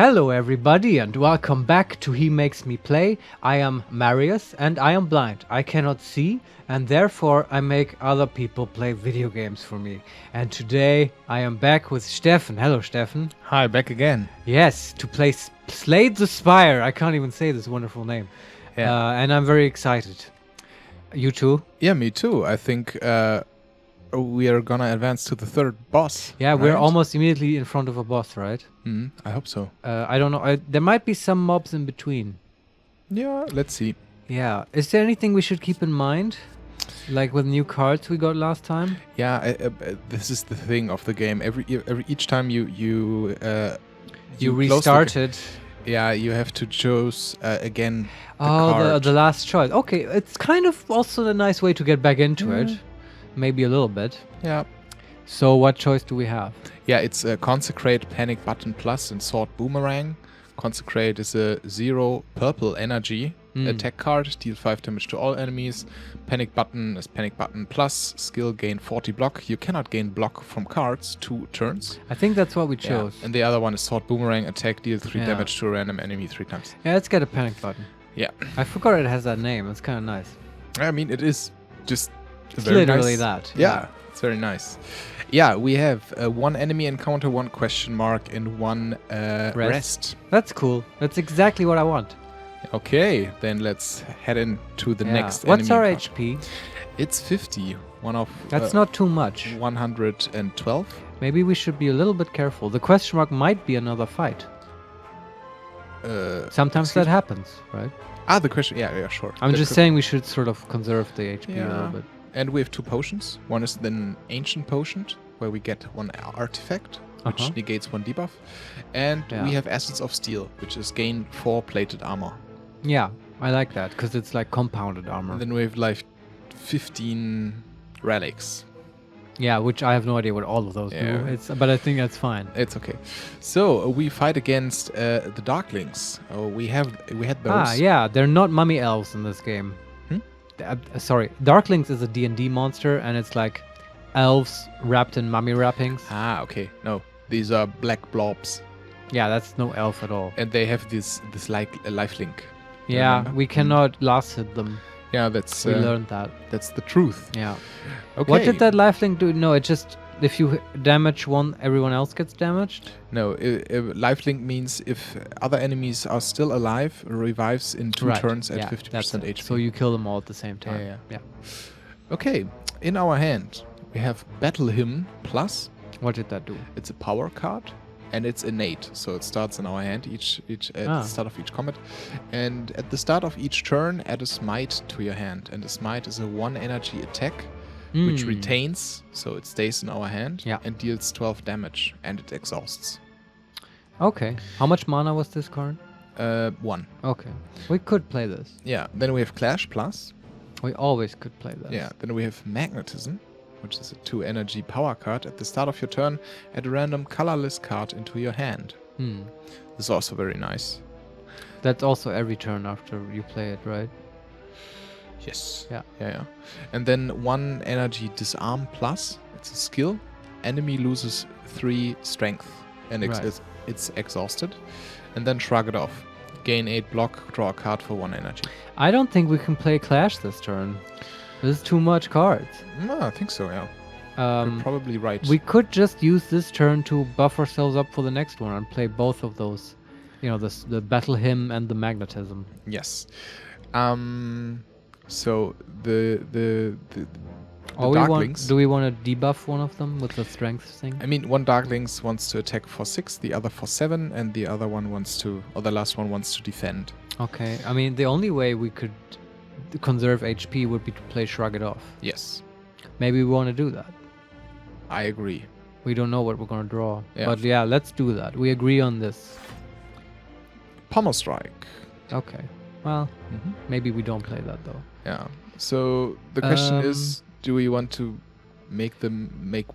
Hello everybody and welcome back to He Makes Me Play. I am Marius and I am blind. I cannot see and therefore I make other people play video games for me. And today I am back with Steffen. Hello Steffen. Hi, back again. Yes, to play Slay the Spire. I can't even say this wonderful name. Yeah. And I'm very excited. You too? Yeah, me too. I think we are gonna advance to the third boss. Yeah, we're right? almost immediately in front of a boss, right? I hope so. I don't know. There might be some mobs in between. Yeah, let's see. Yeah. Is there anything we should keep in mind? Like with new cards we got last time? Yeah, this is the thing of the game. Each time you restart it. Yeah, you have to choose again the card. The last choice. Okay, it's kind of also a nice way to get back into it. Maybe a little bit. Yeah. So what choice do we have? Yeah, it's a Consecrate, Panic Button Plus, and Sword Boomerang. Consecrate is a 0 purple energy attack card, deal 5 damage to all enemies. Panic Button is Panic Button Plus, skill gain 40 block. You cannot gain block from cards 2 turns. I think that's what we chose. Yeah. And the other one is Sword Boomerang, attack, deal 3 damage to a random enemy 3 times. Yeah, let's get a Panic Button. Yeah. I forgot it has that name. It's kind of nice. I mean, it is just it's very literally nice. that. Yeah, it's very nice. Yeah, we have 1 enemy encounter, 1 question mark, and 1 rest. That's cool. That's exactly what I want. Okay, then let's head into the next What's enemy our encounter. HP? It's 50. One of That's not too much. 112. Maybe we should be a little bit careful. The question mark might be another fight. Sometimes that happens, right? The question. Yeah, sure. I'm just saying we should sort of conserve the HP a little bit. And we have 2 potions. One is an ancient potion, where we get 1 artifact, which negates 1 debuff. And we have Essence of Steel, which is gain 4 plated armor. Yeah, I like that, because it's like compounded armor. And then we have like 15 relics. Yeah, which I have no idea what all of those do. But I think that's fine. It's okay. So we fight against the Darklings. We had those. Yeah, they're not mummy elves in this game. Sorry, Darklings is a D&D monster, and it's like elves wrapped in mummy wrappings. Okay. No, these are black blobs. Yeah, that's no elf at all. And they have this like a lifelink. Yeah, we cannot last hit them. Yeah, that's we learned that. That's the truth. Yeah. Okay. What did that lifelink do? No, it just if you damage one, everyone else gets damaged. No, lifelink means if other enemies are still alive, revives in 2 turns at 50% HP. So you kill them all at the same time. Yeah. Okay, in our hand we have Battle Hymn Plus. What did that do? It's a power card. And it's innate, so it starts in our hand at the start of each combat. And at the start of each turn, add a smite to your hand. And a smite is a 1 energy attack, which retains, so it stays in our hand, and deals 12 damage, and it exhausts. Okay. How much mana was this card? 1. Okay. We could play this. Yeah. Then we have Clash Plus. We always could play this. Yeah. Then we have Magnetism, which is a 2 energy power card. At the start of your turn, add a random colorless card into your hand. This is also very nice. That's also every turn after you play it, right? Yes. Yeah. And then 1 energy Disarm Plus. It's a skill. Enemy loses 3 strength and it's exhausted. And then Shrug it off. Gain 8 block, draw a card for 1 energy. I don't think we can play Clash this turn. This is too much cards. No, I think so, yeah. You're probably right. We could just use this turn to buff ourselves up for the next one and play both of those. You know, the Battle Hymn and the Magnetism. Yes. So the Darklings. Do we want to debuff one of them with the strength thing? I mean, 1 Darklings wants to attack for 6, the other for 7, and the other one the last one wants to defend. Okay. I mean, the only way we could conserve HP would be to play Shrug It Off. Yes. Maybe we want to do that. I agree. We don't know what we're going to draw. Yeah. But yeah, let's do that. We agree on this. Pommel Strike. Okay. Well, maybe we don't play that though. Yeah. So the question is, do we want to make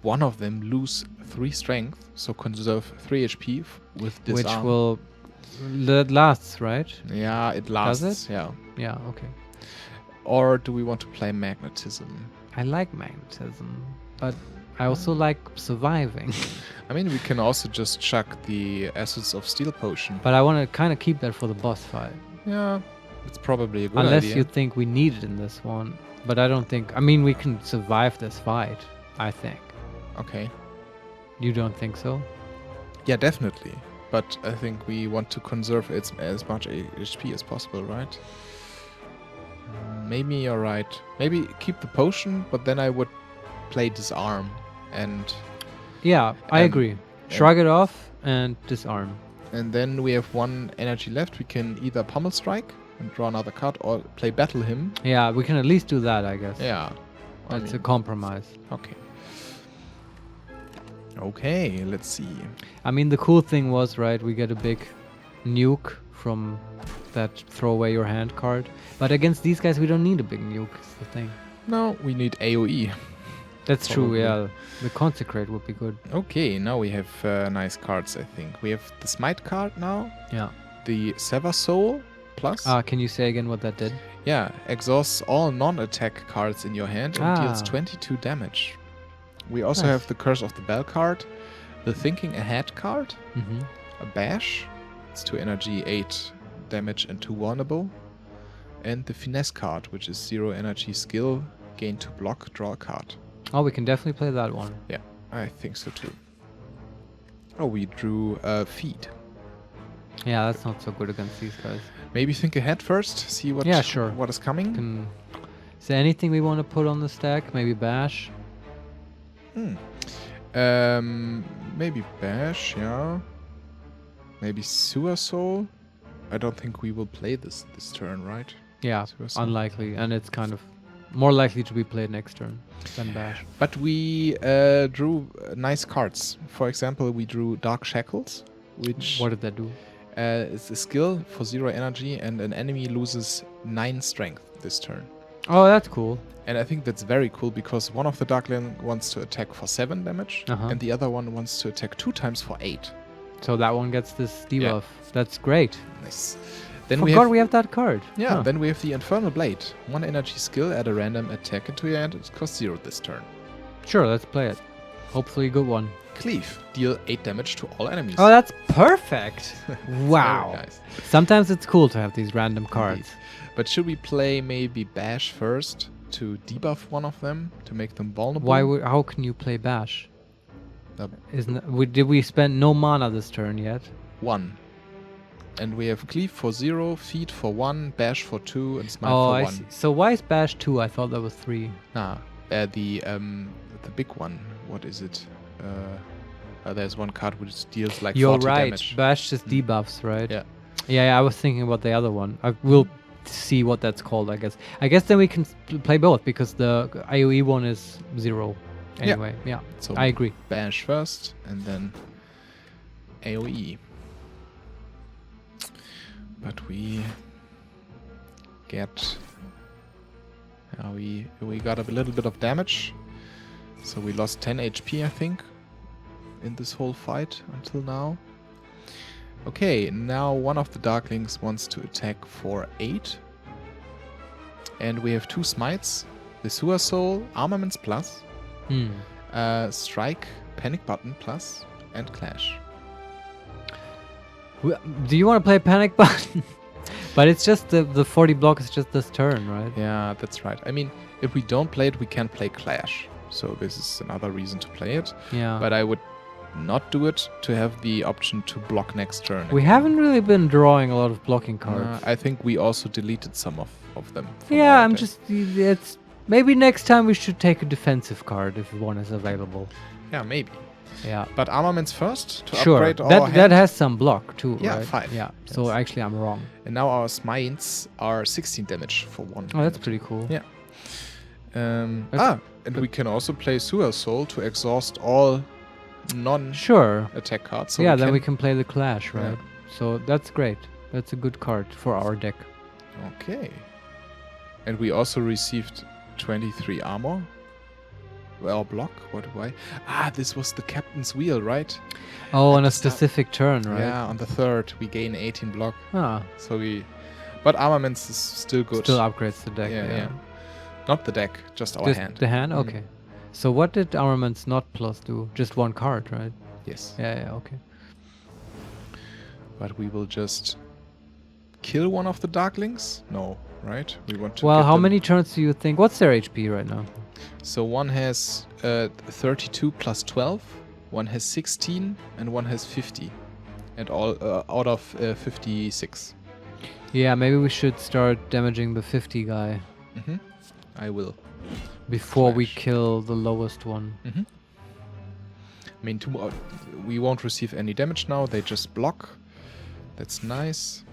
one of them lose 3 strength, so conserve 3 HP with Disarm? That lasts, right? Yeah, it lasts. Does it? Yeah. Yeah, okay. Or do we want to play Magnetism? I like Magnetism, but I also like surviving. I mean, we can also just chuck the Essence of Steel potion. But I want to kind of keep that for the boss fight. Yeah, it's probably a good Unless idea. you think we need it in this one. But I don't think... I mean, we can survive this fight, I think. Okay. You don't think so? Yeah, definitely. But I think we want to conserve as much HP as possible, right? Maybe you're right. Maybe keep the potion, but then I would play Disarm and... Yeah, I agree. Shrug it off and disarm. And then we have 1 energy left. We can either Pummel Strike and draw another card or play Battle Hymn. Yeah, we can at least do that, I guess. Yeah. That's a compromise. Okay. Okay, let's see. I mean, the cool thing was, right, we get a big nuke from that throw away your hand card. But against these guys, we don't need a big nuke, is the thing. No, we need AoE. That's Probably. true, yeah. The Consecrate would be good. Okay, now we have nice cards, I think. We have the Smite card now. Yeah. The Sever Soul plus. Can you say again what that did? Yeah, exhausts all non-attack cards in your hand and deals Ah. 22 damage. We also Nice. have the Curse of the Bell card, the Thinking Ahead card, Mm-hmm. a Bash, it's 2 energy, 8 damage and 2 vulnerable, and the Finesse card, which is 0 energy skill, gain 2 block, draw a card. Oh, we can definitely play that one. Yeah, I think so too. Oh, we drew Feed. Yeah, that's not so good against these guys. Maybe think ahead first, see what Yeah, sure. what is coming. Is there anything we want to put on the stack? Maybe Bash? Maybe Bash, yeah. Maybe Sewer Soul. I don't think we will play this turn, right? Yeah, Sewer Soul. unlikely. And it's kind of more likely to be played next turn than Bash. But we drew nice cards. For example, we drew Dark Shackles, which What did that do? is a skill for 0 energy, and an enemy loses 9 strength this turn. Oh, that's cool. And I think that's very cool because one of the Darklings wants to attack for 7 damage, and the other one wants to attack 2 times for 8. So that one gets this debuff. That's great. Nice. Then Forgot we have that card. Yeah, Huh. then we have the Infernal Blade. 1 energy skill, add a random attack into your hand. It costs 0 this turn. Sure, let's play it. Hopefully a good one. Cleave. Deal 8 damage to all enemies. Oh, that's perfect. Wow. Very nice. Sometimes it's cool to have these random cards. Indeed. But should we play maybe Bash first to debuff one of them to make them vulnerable? How can you play Bash? Uh, Did we spend no mana this turn yet? 1. And we have Cleave for 0, Feed for 1, Bash for 2, and Smite Oh, for I 1. see. So why is Bash 2? I thought that was 3. Nah, the big one. What is it? There's one card which deals like You're 40 right. damage. Bash just debuffs, right? Yeah. Yeah, I was thinking about the other one. I will see what that's called, I guess. I guess then we can play both because the AoE one is 0 anyway. Yeah, So I agree. Bash first, and then AoE. But we get... we got a little bit of damage. So we lost 10 HP, I think, in this whole fight until now. Okay, now one of the Darklings wants to attack for 8. And we have 2 smites. The Sewer Soul, Armaments plus, Strike, Panic Button plus, and Clash. Do you want to play Panic Button? But it's just the 40 block is just this turn, right? Yeah, that's right. I mean, if we don't play it, we can play Clash. So this is another reason to play it. Yeah. But I would not do it to have the option to block next turn. We haven't really been drawing a lot of blocking cards. I think we also deleted some of them. from Yeah, our I'm deck. just... It's maybe next time we should take a defensive card if one is available. Yeah, maybe. Yeah. But Armaments first to Sure. upgrade our That hand. has some block too, Yeah, right? 5. Yeah. So Yes. actually I'm wrong. And now our smites are 16 damage for 1. Oh, that's pretty cool. Yeah. And but- we can also play Sewer Soul to exhaust all non-attack Sure. cards. So yeah, then we can play the Clash, right? Yeah. So that's great. That's a good card for our deck. Okay. And we also received 23 armor. Well, block. What do I? This was the Captain's Wheel, right? Oh, At on the a start- specific turn, right? Yeah, on the 3rd we gain 18 block. Ah, So but Armaments is still good. still upgrades the deck. Yeah. Not the deck, just our hand. The hand? Mm. Okay. So what did Armaments not plus do? Just one card, right? Yes. Yeah, okay. But we will just kill one of the Darklings? No, right? We want to Well, get how them- many turns do you think? What's their HP right now? So one has 32 plus 12, one has 16, and one has 50. And all out of 56. Yeah, maybe we should start damaging the 50 guy Mm-hmm. I will. before we Slash. kill the lowest one. Mm-hmm. I mean, we won't receive any damage now. They just block. That's nice.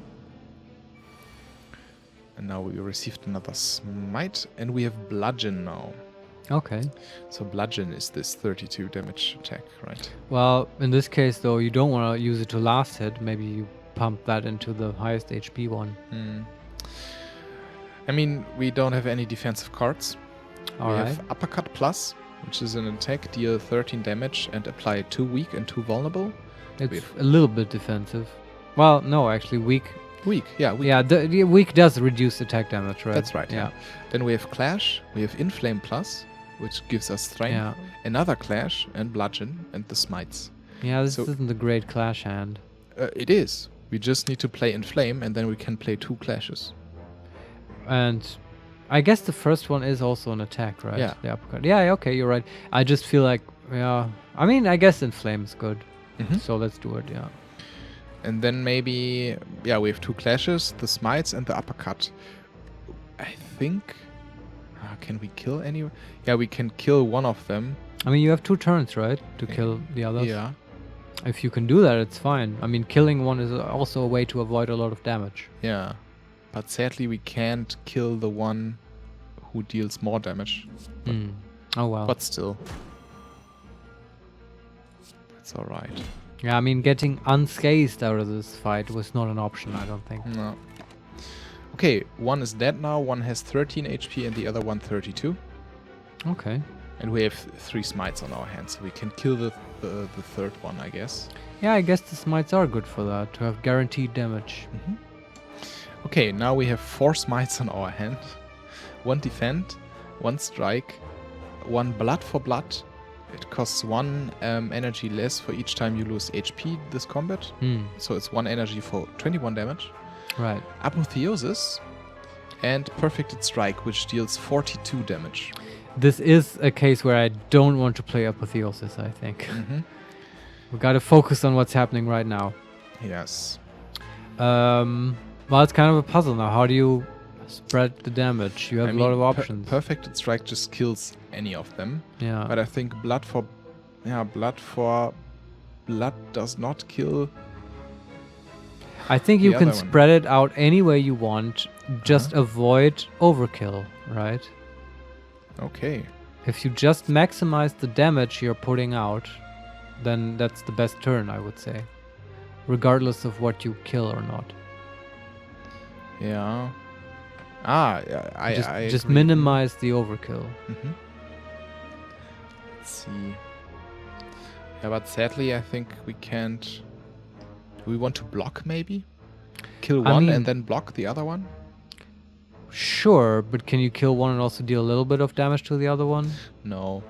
And now we received another smite, and we have Bludgeon now. Okay. So Bludgeon is this 32 damage attack, right? Well, in this case, though, you don't want to use it to last hit. Maybe you pump that into the highest HP one. I mean, we don't have any defensive cards. All we right. have Uppercut Plus, which is an attack, deal 13 damage and apply 2 weak and 2 vulnerable. It's a little bit defensive. Well, no, actually, weak. Weak, yeah, weak. Yeah, the weak does reduce attack damage, right? That's right, Yeah. Then we have Clash, we have Inflame Plus, which gives us strength. Yeah. Another Clash and Bludgeon and the smites. Yeah, this So- isn't a great clash hand. It is. We just need to play Inflame and then we can play 2 Clashes. And I guess the first one is also an attack, right? Yeah. The uppercut. Yeah, okay, you're right. I just feel like, yeah. I mean, I guess Inflame is good. Mhm. So let's do it, yeah. And then maybe, yeah, we have 2 Clashes, the Smites and the Uppercut. I think... can we kill any? Yeah, we can kill one of them. I mean, you have 2 turns, right? To kill the others. Yeah. If you can do that, it's fine. I mean, killing one is also a way to avoid a lot of damage. Yeah. But sadly, we can't kill the one who deals more damage. Oh, well. But still. That's alright. Yeah, I mean, getting unscathed out of this fight was not an option, I don't think. No. Okay, one is dead now, one has 13 HP and the other one 32. Okay. And we have 3 smites on our hands, so we can kill the third one, I guess. Yeah, I guess the smites are good for that, to have guaranteed damage. Okay, now we have 4 smites on our hand. 1 defend, 1 strike, 1 blood for blood. It costs 1 energy less for each time you lose HP this combat. So it's 1 energy for 21 damage. Right. Apotheosis and Perfected Strike, which deals 42 damage. This is a case where I don't want to play Apotheosis, I think. We gotta focus on what's happening right now. Yes. Well, it's kind of a puzzle now. How do you spread the damage? You have a lot of options. Perfected Strike just kills any of them. Yeah. But I think blood for blood does not kill. I think you the can other one. spread it out any way you want. Just avoid overkill, right? Okay. If you just maximize the damage you're putting out, then that's the best turn, I would say. Regardless of what you kill or not. Yeah. Yeah, I Just agree. minimize the overkill. Let's see. Yeah, but sadly, I think we can't. Do we want to block maybe? Kill I one mean- and then block the other one? Sure, but can you kill one and also deal a little bit of damage to the other one? No.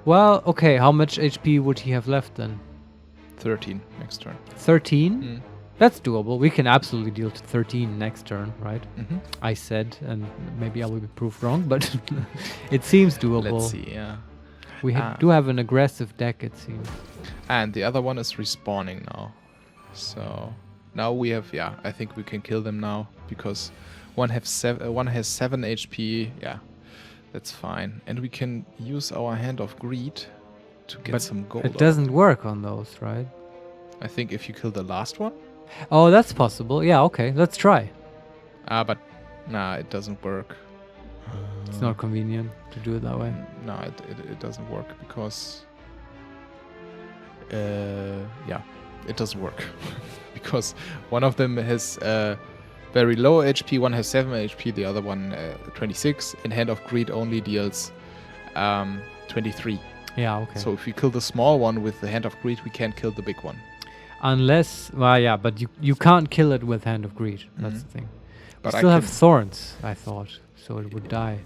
Well, okay, how much HP would he have left then? 13 next turn. 13? That's doable. We can absolutely deal to 13 next turn, right? I said, and maybe I will be proved wrong, but it seems doable. Let's see, yeah. We do have an aggressive deck, it seems. And the other one is respawning now. So now we have, I think we can kill them now because one has 7 HP. Yeah, that's fine. And we can use our Hand of Greed to get some gold. It doesn't work on those, right? I think if you kill the last one. Oh, that's possible. Yeah, okay, let's try. But nah, it doesn't work. It's not convenient to do it that way. No, it doesn't work because it doesn't work because one of them has very low HP, one has 7 HP, the other one 26, and Hand of Greed only deals 23. Yeah, okay. So if we kill the small one with the Hand of Greed, we can't kill the big one. Unless, well, yeah, but you can't kill it with Hand of Greed. That's the thing. But We I still have can- thorns, I thought, so it would die.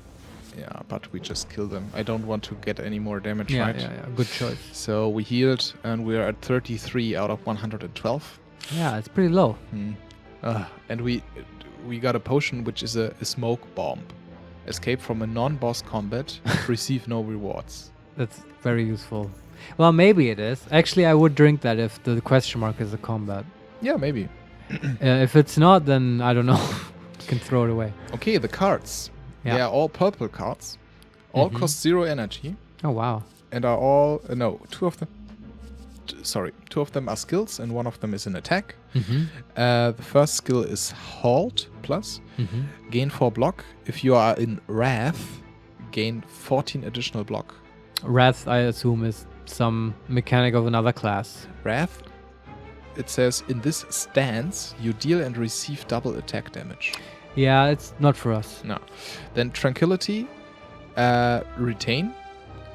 Yeah, but we just kill them. I don't want to get any more damage, Yeah, right? yeah, yeah. Good choice. So we healed, and we're at 33 out of 112. Yeah, it's pretty low. And we got a potion, which is a smoke bomb. Escape from a non-boss combat, receive no rewards. That's very useful. Well, maybe it is. Actually, I would drink that if the question mark is a combat. Yeah, maybe. If it's not, then I don't know. You can throw it away. Okay, the cards. Yeah. They are all purple cards. All cost 0 energy. Oh, wow. And are all... no, two of them are skills, and one of them is an attack. The first skill is Halt plus. Gain 4 block. If you are in Wrath, gain 14 additional block. Wrath, I assume, is some mechanic of another class. Wrath, it says, in this stance, you deal and receive double attack damage. Yeah, it's not for us. No. Then Tranquility, Retain,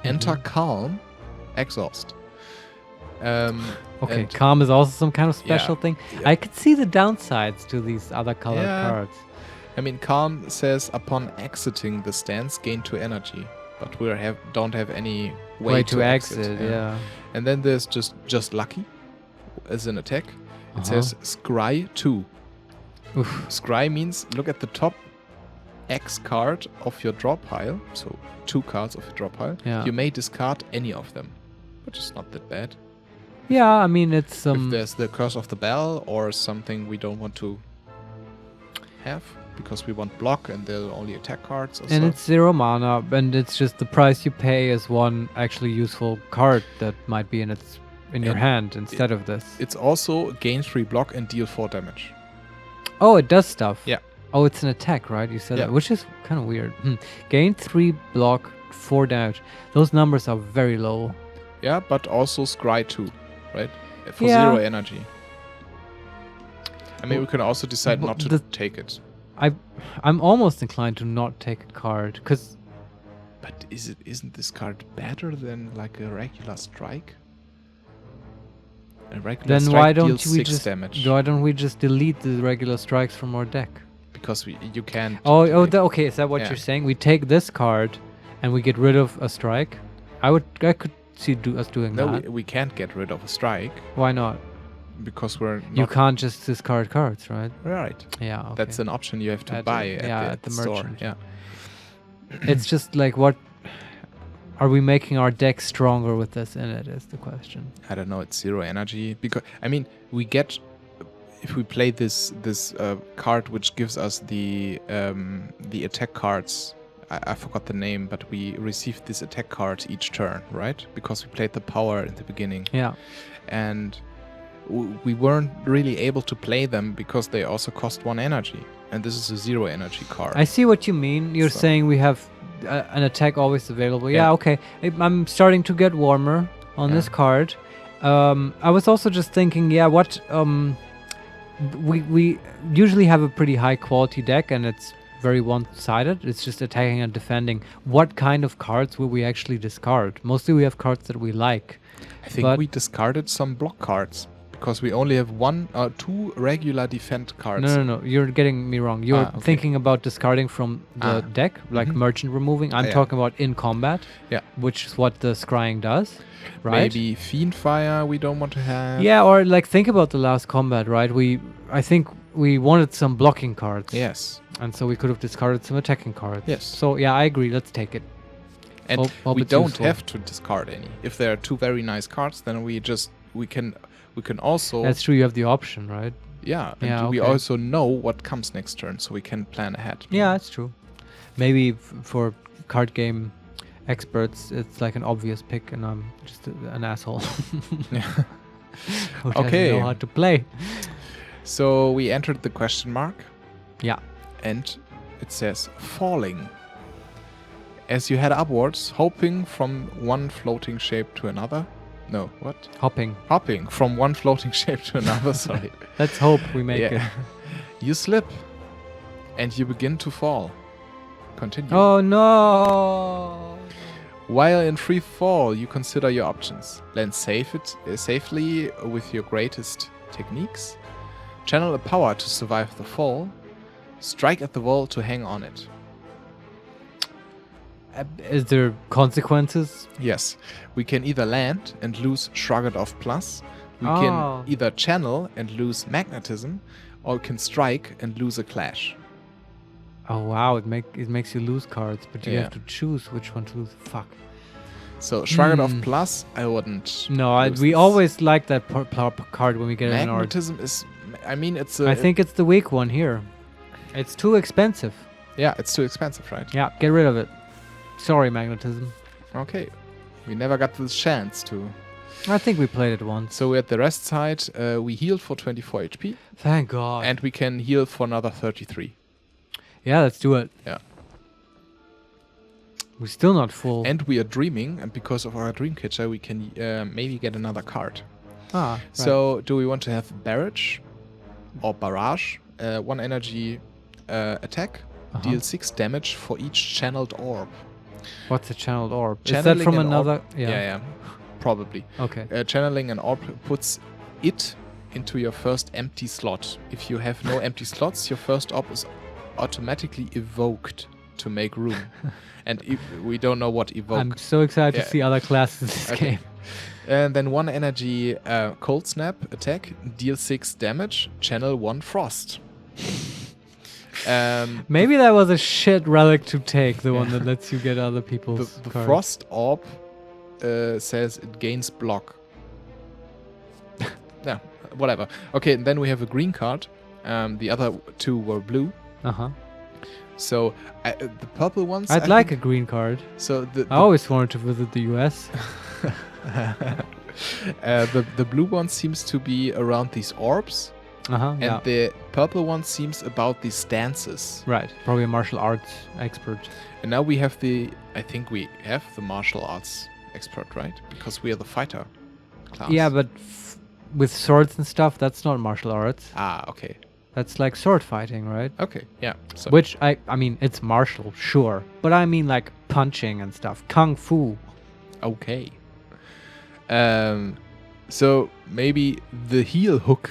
Enter Calm, Exhaust. Okay, Calm is also some kind of special thing. Yeah. I could see the downsides to these other colored cards. I mean, Calm says, upon exiting the stance, gain 2 energy. But we don't have any way to exit. Yeah. And then there's just Lucky as an attack. It says Scry 2. Oof. Scry means look at the top X card of your draw pile. So 2 cards of your draw pile. Yeah. You may discard any of them, which is not that bad. Yeah, I mean, it's... if there's the Curse of the Bell or something we don't want to have, because we want block and they're only attack cards or and it's 0 mana, and it's just the price you pay is one actually useful card that might be in your hand instead of this. It's also gain 3 block and deal 4 damage. Oh, it does stuff. Yeah. Oh, it's an attack, right? You said Yeah. that, which is kind of weird. Gain 3 block, 4 damage. Those numbers are very low. Yeah, but also Scry 2, right? For Yeah. 0 energy. I mean, we can also decide not to take it. I'm almost inclined to not take a card, because... But isn't this card better than like a regular strike? A regular Then strike why don't deals we 6 just damage. why don't we just delete the regular strikes from our deck? Because you can't. Okay, is that what Yeah. you're saying? We take this card and we get rid of a strike? I could see us doing No, that. we can't get rid of a strike Why not? because we're not. You can't just discard cards, right? Right. Yeah, okay. That's an option you have to At buy the- at the store. merchant. Yeah. It's just like, what are we making our deck stronger with this in it is the question. I don't know. It's 0 energy because I mean we get if we play this card which gives us the attack cards. I forgot the name, but we received this attack card each turn, right? Because we played the power in the beginning. Yeah. And we weren't really able to play them because they also cost 1 energy. And this is a 0 energy card. I see what you mean. You're saying we have an attack always available. Yeah, okay. I'm starting to get warmer on this card. I was also just thinking, what we usually have a pretty high quality deck, and it's very one-sided. It's just attacking and defending. What kind of cards will we actually discard? Mostly we have cards that we like. I think we discarded some block cards because we only have 1 or 2 regular defend cards. No. You're getting me wrong. You're okay. thinking about discarding from the deck, like merchant removing. I'm talking about in combat, which is what the scrying does, right? Maybe Fiend Fire we don't want to have. Yeah, or like think about the last combat, right? I think we wanted some blocking cards. Yes. And so we could have discarded some attacking cards. Yes. So yeah, I agree. Let's take it. And Hope we it's don't useful. have to discard any. If there are 2 very nice cards, then we can also. That's true. You have the option, right? Yeah. And Yeah, we okay. also know what comes next turn, so we can plan ahead. Yeah, that's true. Maybe for card game experts, it's like an obvious pick, and I'm just an asshole. Yeah. Who doesn't Okay. know how to play. So we entered the question mark. Yeah. And it says falling. As you head upwards, hoping from one floating shape to another. No, what? Hopping from one floating shape to another, sorry. Let's hope we make it. You slip and you begin to fall. Continue. Oh no! While in free fall, you consider your options. Land safely with your greatest techniques. Channel a power to survive the fall. Strike at the wall to hang on it. Is there consequences? Yes. We can either land and lose Shrugged Off Plus. We Oh. can either channel and lose Magnetism, or we can strike and lose a Clash. Oh wow, it makes you lose cards, but you Yeah. have to choose which one to lose. Fuck. So Shrugged Off Plus, I wouldn't. No, lose we this. always like that card when we get an art. Magnetism is. I mean, it's a. I think it's the weak one here. It's too expensive. Yeah, it's too expensive, right? Yeah, get rid of it. Sorry, Magnetism. Okay. We never got this chance to. I think we played it once. So we're at the rest side. We healed for 24 HP. Thank God. And we can heal for another 33. Yeah, let's do it. Yeah. We're still not full. And we are dreaming, and because of our Dream Catcher, we can maybe get another card. right. So, do we want to have Barrage or Barrage? 1 energy attack, deal 6 damage for each channeled orb. What's a channeled orb? Is Channeling that from an orb- another? Yeah, probably. Okay. Channeling an orb puts it into your first empty slot. If you have no empty slots, your first orb is automatically evoked to make room. And we don't know what evoke. I'm so excited Yeah. to see other classes in this Okay. game. And then 1 energy Cold Snap attack, deal 6 damage, channel 1 Frost. Maybe that was a shit relic to take, the one that lets you get other people's The cards. Frost Orb says it gains block. Yeah, whatever. Okay, and then we have a green card. The other 2 were blue. Uh-huh. So the purple ones. I'd I like think- a green card. So I always wanted to visit the US. the blue one seems to be around these orbs, Uh-huh. and Yeah. the purple one seems about these stances. Right. Probably a martial arts expert. And now we have I think we have the martial arts expert, right? Because we are the fighter class. Yeah, but with swords and stuff, that's not martial arts. Ah, okay. That's like sword fighting, right? Okay, yeah. So Which I mean, it's martial, sure, but I mean like punching and stuff, kung fu. okay. So maybe the heel hook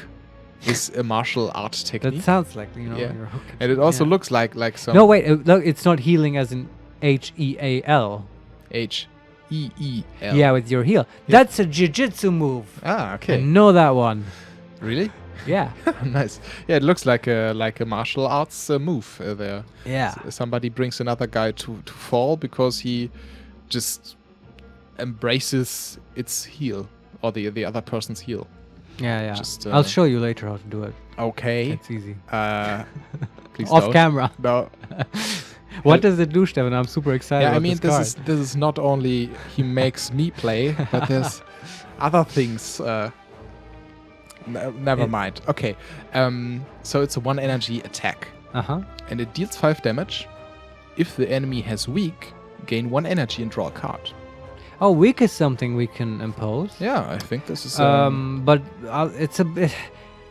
is a martial art That technique. sounds like Yeah. you're hooking. And it also Yeah. looks like some No, wait, look, it's not healing as in HEAL. H-E-E-L. Yeah, with your heel. Yeah. That's a jiu-jitsu move. Ah, I okay. know that one. Really? Yeah. Nice. Yeah, it looks like a martial arts move there. Yeah. Somebody brings another guy to fall because he just embraces its heel or the other person's heel. Yeah, yeah. Just, I'll show you later how to do it. Okay. It's easy. Please Off don't. camera. No. What does it do, Stefan? I'm super excited Yeah, I about mean this this is not only he makes me play, but there's other things. Never mind. Okay. So it's a 1 energy attack, Uh-huh. and it deals 5 damage. If the enemy has weak, gain 1 energy and draw a card. Oh, weak is something we can impose. Yeah, I think this is. But it's a bit...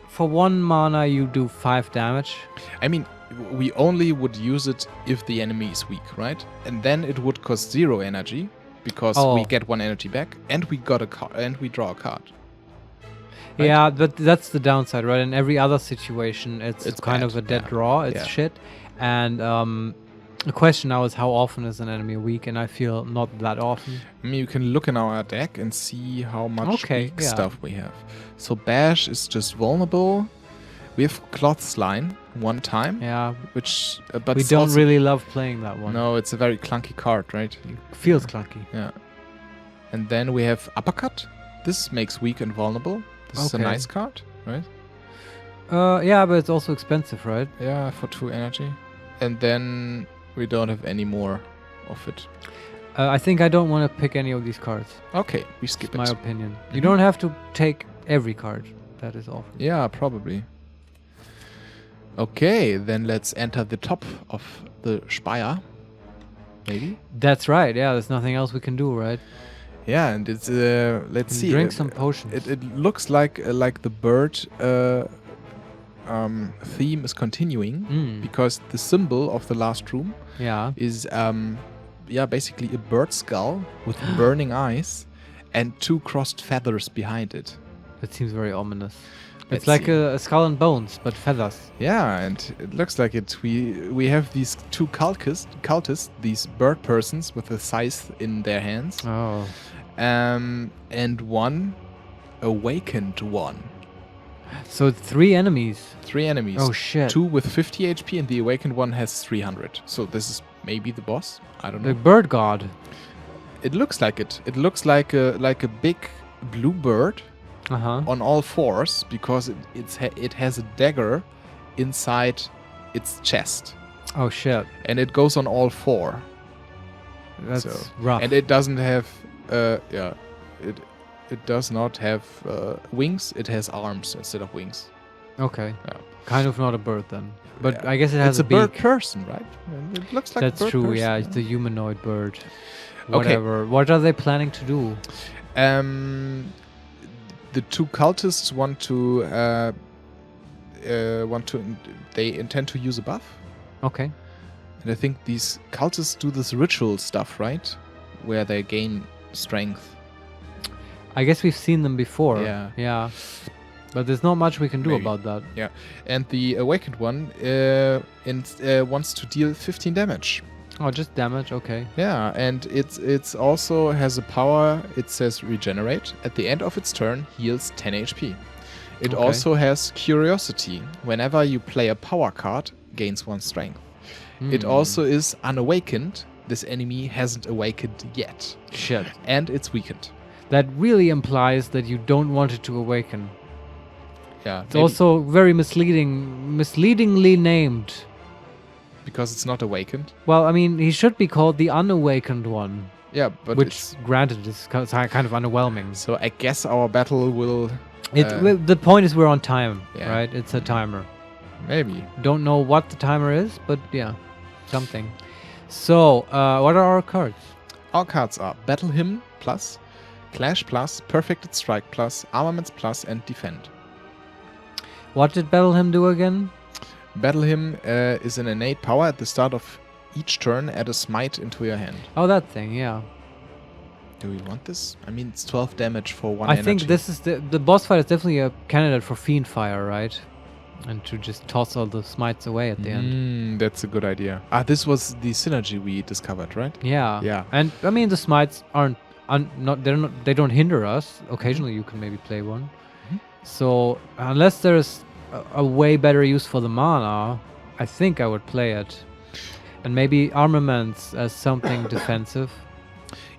For 1 mana, you do 5 damage. I mean, we only would use it if the enemy is weak, right? And then it would cost 0 energy because we Oh. get 1 energy back, and we got a card, and we draw a card. Right? Yeah, but that's the downside, right? In every other situation, it's kind bad, of a dead yeah. draw. It's Yeah. shit. And the question now is how often is an enemy weak? And I feel not that often. I mean, you can look in our deck and see how much Okay, weak yeah. stuff we have. So Bash is just vulnerable. We have Clothsline 1 time, Yeah, which but we it's don't also- really love playing that one. No, it's a very clunky card, right? It feels clunky. Yeah. And then we have Uppercut. This makes weak and vulnerable. This is a Okay. nice card, right? Yeah, but it's also expensive, right? Yeah, for 2 energy. And then we don't have any more of it. I think I don't want to pick any of these cards. Okay, we skip My it. opinion. You Mhm. don't have to take every card that is offered. Yeah, probably. Okay, then let's enter the top of the Spire. Maybe? That's right. Yeah, there's nothing else we can do, right? Yeah, and it's let's see. Drink some potions. It looks like the bird theme is continuing Mm. because the symbol of the last room Yeah. is basically a bird skull with burning eyes and 2 crossed feathers behind it. That seems very ominous. It's like a skull and bones, but feathers. Yeah, and it looks like it. We have these two cultists, these bird persons with a scythe in their hands. Oh. And one awakened one. So 3 enemies. 3 enemies. Oh shit. 2 with 50 HP, and the awakened one has 300. So this is maybe the boss. I don't know. The bird god. It looks like it. It looks like a big blue bird on all fours, because it has a dagger inside its chest. Oh shit. And it goes on all 4. That's rough. And it doesn't have it does not have wings. It has arms instead of wings. Okay. Yeah. Kind of not a bird then. But Yeah. I guess it has It's a beak. bird person, right? And it looks like That's a bird true, person, yeah. It's a humanoid bird. Okay. Whatever. What are they planning to do? The 2 cultists they intend to use a buff. Okay. And I think these cultists do this ritual stuff, right? Where they gain strength. I guess we've seen them before. Yeah. Yeah. But there's not much we can do Maybe. about that. Yeah. And the awakened one wants to deal 15 damage. Oh, just damage. Okay. Yeah, and it's also has a power. It says regenerate. At the end of its turn, heals 10 HP. It Okay. also has curiosity. Whenever you play a power card, gains 1 strength. It also is unawakened. This enemy hasn't awakened yet. Shit. And it's weakened. That really implies that you don't want it to awaken. Yeah. It's also very misleadingly named. because it's not awakened. Well, I mean, he should be called the unawakened one. Yeah, but which, granted, is kind of underwhelming. So I guess our battle will... The point is we're on time, Yeah. right? It's a timer. Maybe. Don't know what the timer is, but yeah, something. So, what are our cards? Our cards are Battle Hymn plus, Clash plus, Perfected Strike plus, Armaments plus, and Defend. What did Battle Hymn do again? Battle Hymn is an innate power at the start of each turn. Add a smite into your hand. Oh, that thing, yeah. Do we want this? I mean, it's 12 damage for one I energy. think this is the boss fight is definitely a candidate for Fiend Fire, right? And to just toss all the smites away at the end. That's a good idea. This was the synergy we discovered, right? Yeah. Yeah. And I mean, the smites aren't they don't hinder us. Occasionally, you can maybe play one. Mhm. So unless there's a way better use for the mana, I think I would play it. And maybe armaments as something defensive.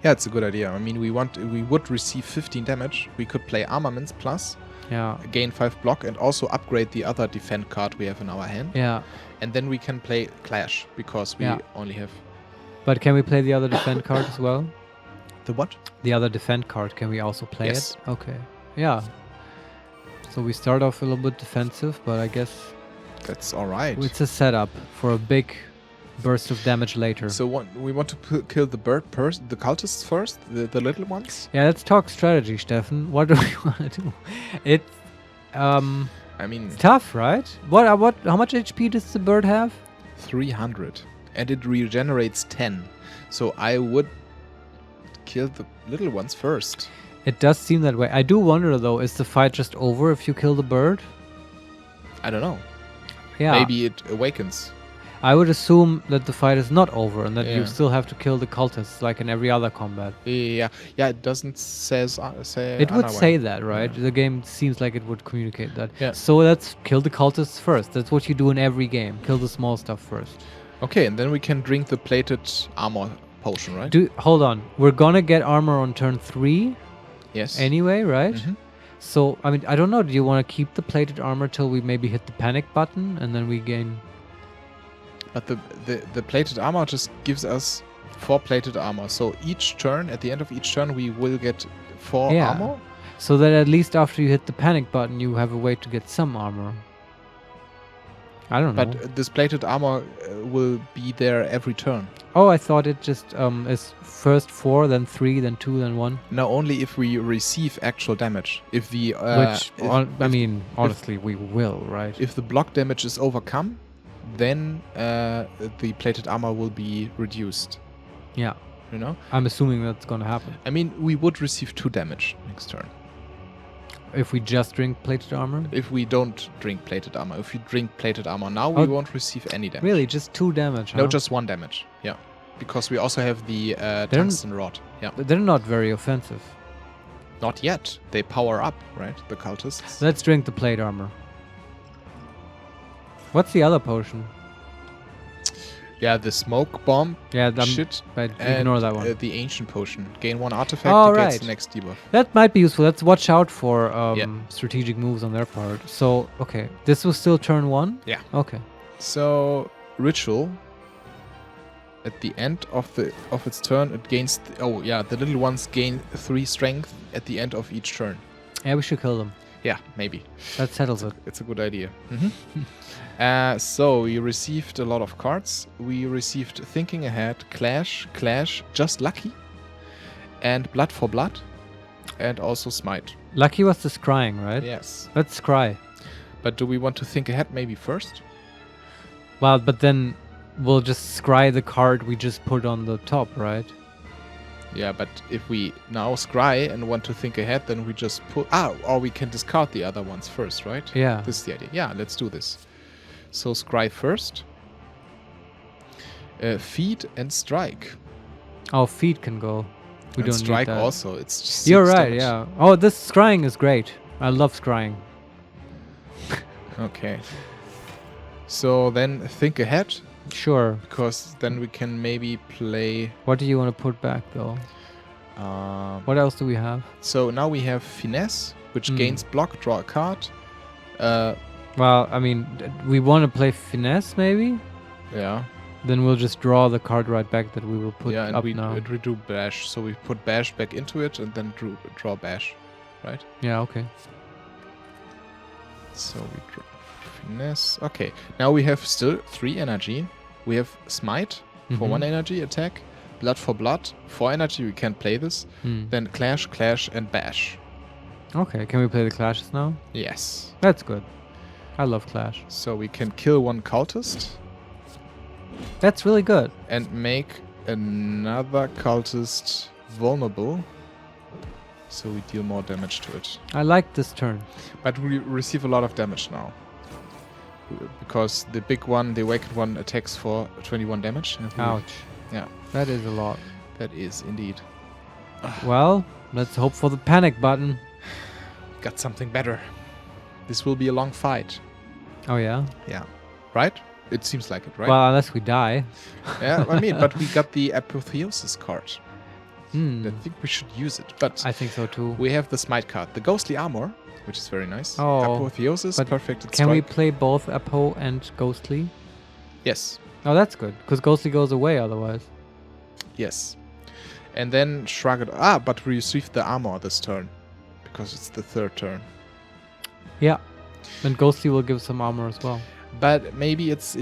Yeah, it's a good idea. I mean, we would receive 15 damage. We could play Armaments plus, Yeah. gain 5 block, and also upgrade the other defend card we have in our hand. Yeah. And then we can play Clash, because we Yeah. only have... But can we play the other defend card as well? The what? The other defend card, can we also play Yes. it? Okay. Yeah. So we start off a little bit defensive, but I guess That's alright. it's a setup for a big burst of damage later. So we want to kill the the cultists first, the little ones? Yeah, let's talk strategy, Steffen. What do we want to do? It's I mean, tough, right? How much HP does the bird have? 300. And it regenerates 10. So I would kill the little ones first. It does seem that way. I do wonder though, is the fight just over if you kill the bird? I don't know. Yeah. Maybe it awakens. I would assume that the fight is not over and that you Yeah. still have to kill the cultists like in every other combat. Yeah, it doesn't say It would otherwise. say that, right? Yeah. The game seems like it would communicate that. Yeah. So let's kill the cultists first. That's what you do in every game. Kill the small stuff first. Okay, and then we can drink the plated armor potion, right? Hold on. We're gonna get armor on turn 3 Yes. anyway, right? Mhm. So, I mean, I don't know. Do you want to keep the plated armor till we maybe hit the panic button and then we gain... But the plated armor just gives us 4 plated armor. So each turn, at the end of each turn, we will get 4 Yeah. armor. So that at least after you hit the panic button, you have a way to get some armor. I don't know. But this plated armor will be there every turn. Oh, I thought it just is first 4, then 3, then 2, then 1. No, only if we receive actual damage. If the Honestly, we will, right? if the block damage is overcome, then the plated armor will be reduced. Yeah, You know? I'm assuming that's gonna happen. I mean, we would receive 2 damage next turn. if we just drink plated armor? If we don't drink plated armor. If you drink plated armor now, we won't receive any damage. Really? Just 2 damage, No, huh? just 1 damage. Yeah. Because we also have the tungsten rod. Yeah. But they're not very offensive. Not yet. They power up, right? The cultists. Let's drink the plate armor. What's the other potion? Yeah, the smoke bomb Yeah, shit. but And ignore that one. the ancient potion. Gain 1 artifact Oh, against right. the next debuff. That might be useful. Let's watch out for Yeah. strategic moves on their part. So, okay. This was still turn 1? Yeah. Okay. So ritual. At the end of its turn, it gains. The little ones gain 3 strength at the end of each turn. Yeah, we should kill them. Yeah, maybe. That settles it. It's a good idea. So we received a lot of cards. We received Thinking Ahead, Clash, Just Lucky, and Blood for Blood, and also Smite. Lucky was the scrying, right? Yes. Let's scry. But do we want to think ahead maybe first? Well, but then we'll just scry the card we just put on the top, right? Yeah, but if we now scry and want to think ahead, then we just put... or we can discard the other ones first, right? Yeah. This is the idea. Yeah, let's do this. So scry first. Feed and strike. Oh, feet can go. We and don't strike need that. also. It's just You're 6 right, damage. yeah. Oh, this scrying is great. I love scrying. Okay. So then think ahead, Sure. because then we can maybe play... What do you want to put back, though? What else do we have? So now we have Finesse, which gains block, draw a card. Well, I mean, we want to play Finesse, maybe? Yeah. Then we'll just draw the card right back that we will put Yeah, and up we now. do Bash. So we put Bash back into it and then draw Bash, right? Yeah, okay. So we draw Finesse. Okay, now we have still 3 energy. We have Smite for 1 energy attack, Blood for Blood, 4 energy, we can't play this. Then Clash, and Bash. Okay, can we play the clashes now? Yes. That's good. I love Clash. So we can kill 1 cultist That's really good. and make another cultist vulnerable. So we deal more damage to it. I like this turn. But we receive a lot of damage now. Because the big one, the awakened one, attacks for 21 damage. And Ouch. Yeah. That is a lot. That is indeed. Well, let's hope for the panic button. Got something better. This will be a long fight. Oh, yeah? Yeah. Right? It seems like it, right? Well, unless we die. Yeah, I mean, but we got the Apotheosis card. I Hmm. think we should use it. But I think so too. we have the Smite card. The Ghostly Armor, which is very nice. Oh, Apotheosis, but perfect at Can we strike. play both Apo and Ghostly? Yes. Oh, that's good. Because Ghostly goes away otherwise. Yes. And then shrug it. But we receive the armor this turn. Because it's the 3rd turn. Yeah. Then Ghostly will give some armor as well. But maybe it's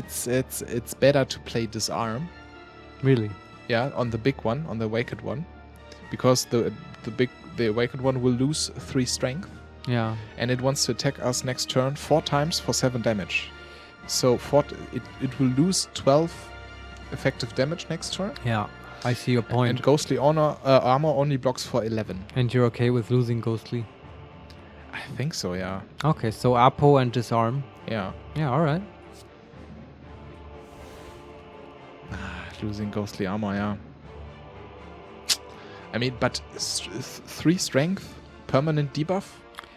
better to play Disarm. Really? Yeah, on the big one, on the awakened one. Because the awakened one will lose 3 strength. Yeah. And it wants to attack us next turn 4 times for 7 damage. So it will lose 12 effective damage next turn. Yeah. I see your point. And Ghostly armor only blocks for 11. And you're okay with losing Ghostly? I think so, yeah. Okay, so Apo and Disarm. Yeah. Yeah, alright. Losing Ghostly armor, yeah. I mean, but 3 strength, permanent debuff?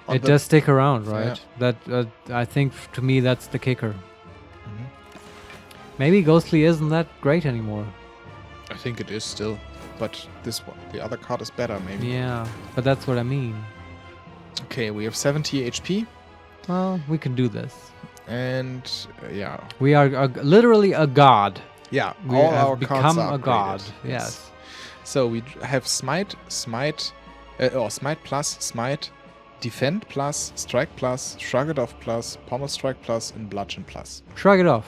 It does stick around, right? Yeah. That I think to me that's the kicker. Maybe Ghostly isn't that great anymore. I think it is still, but this one, the other card is better, maybe. Yeah, but that's what I mean. Okay, we have 70 HP. Well, we can do this. And yeah. We are literally a god. Yeah, We all have our become cards are a god. upgraded. Yes. So we have Smite, Smite plus, Smite, Defend plus, Strike plus, Shrug it off plus, Pommel Strike plus, and Bludgeon plus. Shrug it off.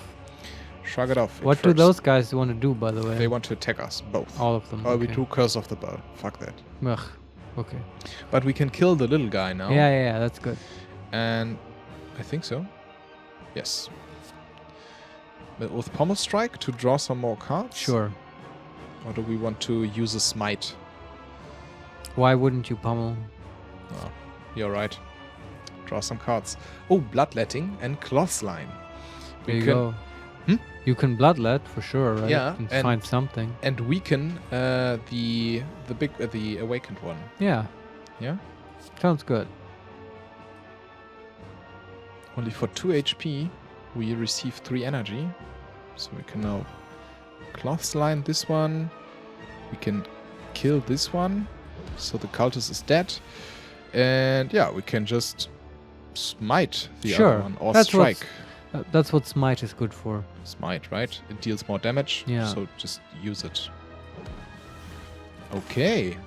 Shrug it off. What do those guys want to do, by the way? They want to attack us, both. All of them. Or okay. we do Curse of the Bow. Fuck that. Ugh. Okay. But we can kill the little guy now. Yeah, that's good. And I think so. Yes. But with Pommel Strike to draw some more cards? Sure. Or do we want to use a Smite? Why wouldn't you pummel? Oh, you're right. Draw some cards. Oh, Bloodletting and Clothesline. There you go. You can bloodlet for sure, right? Yeah, and find something. And weaken the awakened one. Yeah. Yeah? Sounds good. Only for 2 HP, we receive 3 energy. So we can now Clothesline this one. We can kill this one. So the cultist is dead. And yeah, we can just smite the other one. Or strike. That's what smite is good for. Smite, right? It deals more damage. Yeah. So just use it. Okay.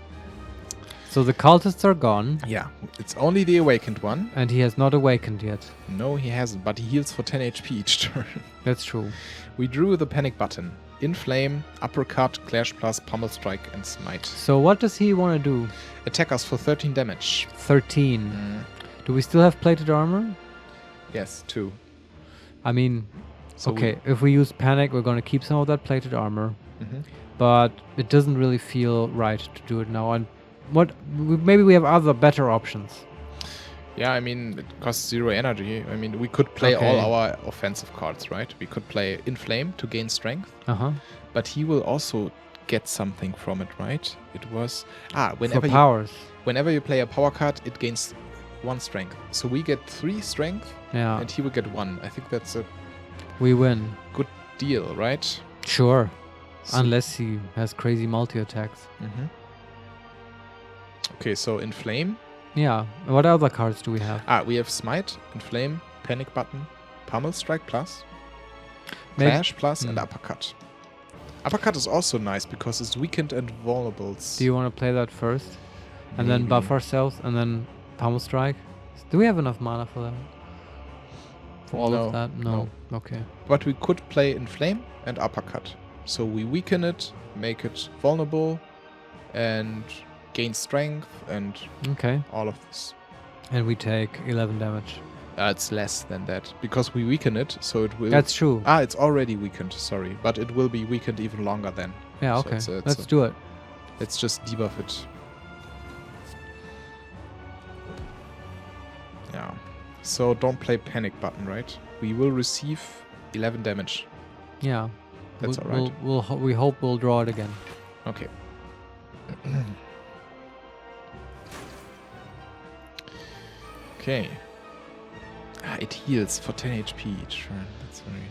So the cultists are gone. Yeah. It's only the awakened one. And he has not awakened yet. No, he hasn't. But he heals for 10 HP each turn. That's true. We drew the panic button. Inflame, Uppercut, Clash Plus, Pummel Strike, and Smite. So what does he want to do? Attack us for 13 damage. 13. Do we still have plated armor? Yes, 2. I mean, So okay, if we use panic, we're going to keep some of that plated armor. Mhm. But it doesn't really feel right to do it now. And maybe we have other better options. Yeah, I mean, it costs 0 energy. I mean, we could play all our offensive cards, right? We could play Inflame to gain strength. But he will also get something from it, right? It was... whenever you play a power card, it gains 1 strength. So we get 3 strength, and he will get 1. I think that's a... We win. Good deal, right? Sure. So unless he has crazy multi-attacks. Okay, so Inflame. Yeah. What other cards do we have? We have Smite, Inflame, Panic Button, Pummel Strike Plus, Clash Plus, and Uppercut. Uppercut is also nice because it's weakened and vulnerables. Do you want to play that first? And then buff ourselves and then Pummel Strike? Do we have enough mana for that? For all of that? No. Okay. But we could play Inflame and Uppercut. So we weaken it, make it vulnerable, and gain strength and all of this. And we take 11 damage. It's less than that because we weaken it, so it will... That's true. It's already weakened, sorry. But it will be weakened even longer then. Yeah, okay. Let's do it. Let's just debuff it. Yeah. So don't play Panic Button, right? We will receive 11 damage. Yeah. That's alright. We hope we'll draw it again. Okay. Okay. It heals for 10 HP each turn. That's very...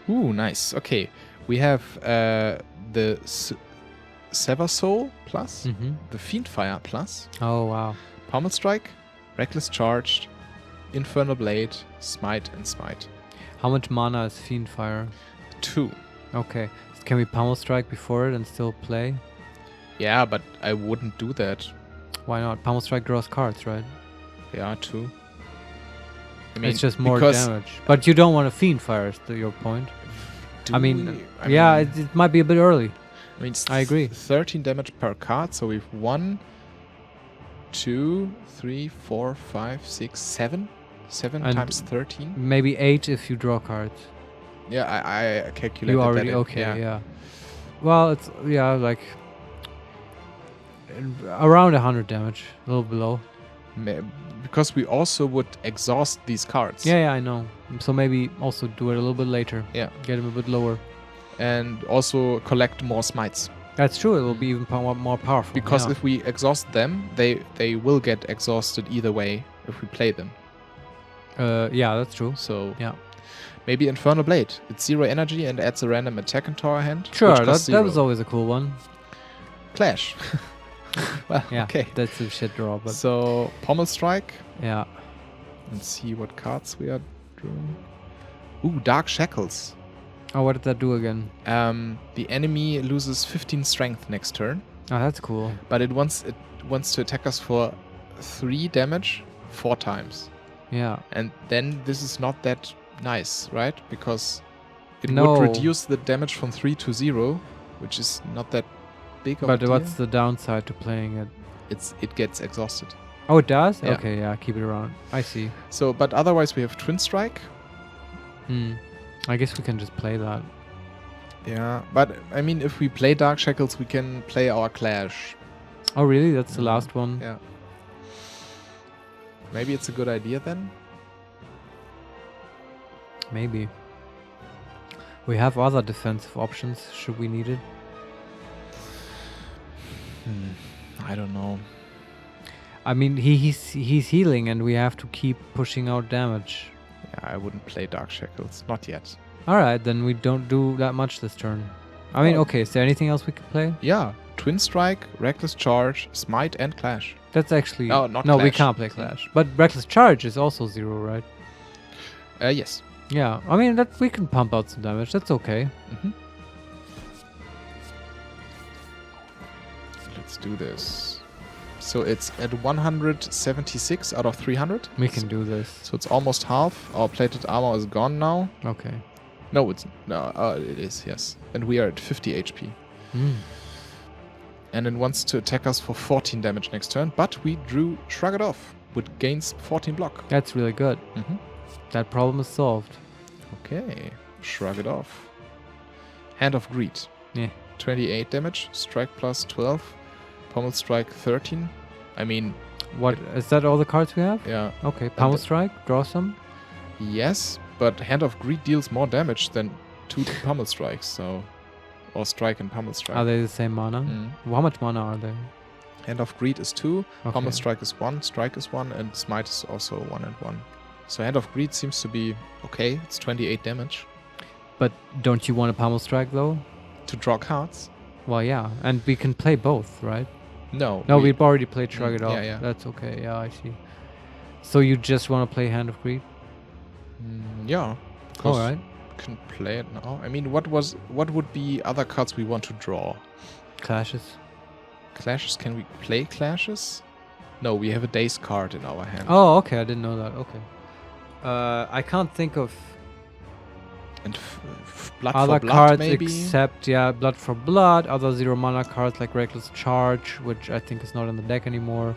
Ooh, nice. Okay. We have the Sever Soul plus, the Fiend Fire plus. Oh, wow. Pummel Strike, Reckless Charge, Infernal Blade, Smite, and Smite. How much mana is Fiend Fire? 2. Okay. Can we Pummel Strike before it and still play? Yeah, but I wouldn't do that. Why not? Pummel Strike draws cards, right? Yeah, 2. I mean, it's just more damage. But you don't want a Fiend Fire, is your point. I mean, it might be a bit early. I mean, I agree. 13 damage per card, so we've 1, 2, 3, 4, 5, 6, 7. 7 and times 13. Maybe 8 if you draw cards. Yeah, I calculated you already, that. Yeah. Well, it's, like around 100 damage, a little below. Because we also would exhaust these cards. Yeah, I know. So maybe also do it a little bit later. Yeah. Get them a bit lower. And also collect more smites. That's true. It will be even more powerful. Because if we exhaust them, they will get exhausted either way if we play them. Yeah, that's true. So yeah. Maybe Infernal Blade. It's 0 energy and adds a random attack into our hand. Sure, that was always a cool one. Clash. Well, yeah, okay. That's a shit draw. But so, Pummel Strike. Yeah. Let's see what cards we are drawing. Ooh, Dark Shackles. Oh, what did that do again? The enemy loses 15 strength next turn. Oh, that's cool. But it wants to attack us for 3 damage 4 times. Yeah. And then this is not that nice, right? Because it would reduce the damage from 3 to 0, which is not that big of a deal. What's the downside to playing it? It gets exhausted. Oh, it does? Yeah. Okay, yeah, keep it around. I see. So, but otherwise we have Twin Strike. I guess we can just play that. Yeah, but I mean, if we play Dark Shackles, we can play our Clash. Oh, really? That's the last one? Yeah. Maybe it's a good idea then? Maybe. We have other defensive options, should we need it. I don't know. I mean, he's healing and we have to keep pushing out damage. Yeah, I wouldn't play Dark Shackles. Not yet. Alright, then we don't do that much this turn. I mean, okay, is there anything else we could play? Yeah. Twin Strike, Reckless Charge, Smite, and Clash. That's actually... Oh, not No, we Clash. can't play Clash. But Reckless Charge is also 0, right? Yes. Yeah, I mean, that we can pump out some damage. That's okay. Let's do this. So it's at 176 out of 300. We can do this. So it's almost half. Our plated armor is gone now. Okay. No, it's... No, it is, yes. And we are at 50 HP. And it wants to attack us for 14 damage next turn. But we drew Shrug It Off, which gains 14 block. That's really good. That problem is solved. Okay. Shrug It Off. Hand of Greed. Yeah. 28 damage. Strike plus 12. Pommel Strike 13. I mean... What, is that all the cards we have? Yeah. Okay, Pommel Strike, draw some. Yes, but Hand of Greed deals more damage than 2 Pommel Strikes, so... Or Strike and Pommel Strike. Are they the same mana? How much mana are they? Hand of Greed is 2, Okay. Pommel Strike is 1, Strike is 1, and Smite is also 1 and 1. So Hand of Greed seems to be okay. It's 28 damage. But don't you want a Pommel Strike though? To draw cards? Well, yeah, and we can play both, right? No. No, we've already played Shrug It Off. yeah. That's okay. Yeah, I see. So you just want to play Hand of Greed? Yeah. Because All right. we can play it now. I mean, what would be other cards we want to draw? Clashes. Clashes? Can we play clashes? No, we have a Daze card in our hand. Oh, okay. I didn't know that. Okay. I can't think of And Blood other for Blood, cards maybe? except Blood for Blood. Other 0 mana cards like Reckless Charge, which I think is not in the deck anymore.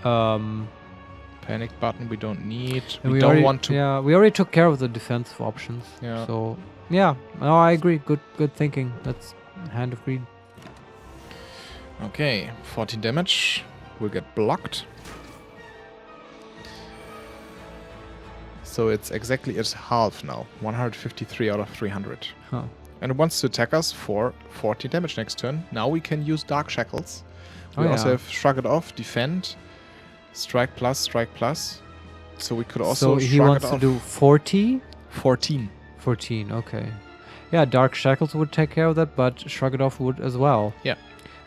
Panic Button we don't need. And We don't already, want to... Yeah, we already took care of the defensive options. Yeah. So yeah, no, I agree. Good thinking. That's Hand of Greed. Okay, 14 damage. Will get blocked. So it's exactly at half now. 153 out of 300. Huh. And it wants to attack us for 40 damage next turn. Now we can use Dark Shackles. Oh, We also yeah. have Shrug It Off, Defend, Strike Plus, Strike Plus. So we could also So he Shrug wants It to Off. do 40? 14. 14, okay. Yeah, Dark Shackles would take care of that, but Shrug It Off would as well. Yeah.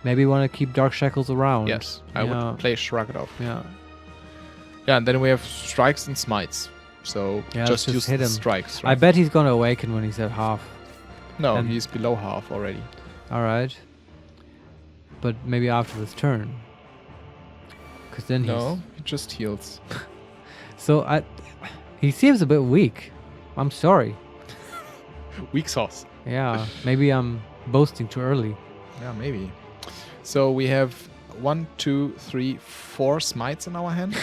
Maybe you want to keep Dark Shackles around. Yes, I Yeah. would play Shrug It Off. Yeah. Yeah, and then we have Strikes and Smites. So Yeah, just let's use hit the him. Strikes. I Right? bet he's gonna awaken when he's at half. No, and- he's below half already. Alright. But maybe after this turn. Because then No, he just heals. So he seems a bit weak. I'm sorry. Weak sauce. Yeah, maybe I'm boasting too early. Yeah, maybe. So we have 1, 2, 3, 4 Smites in our hand.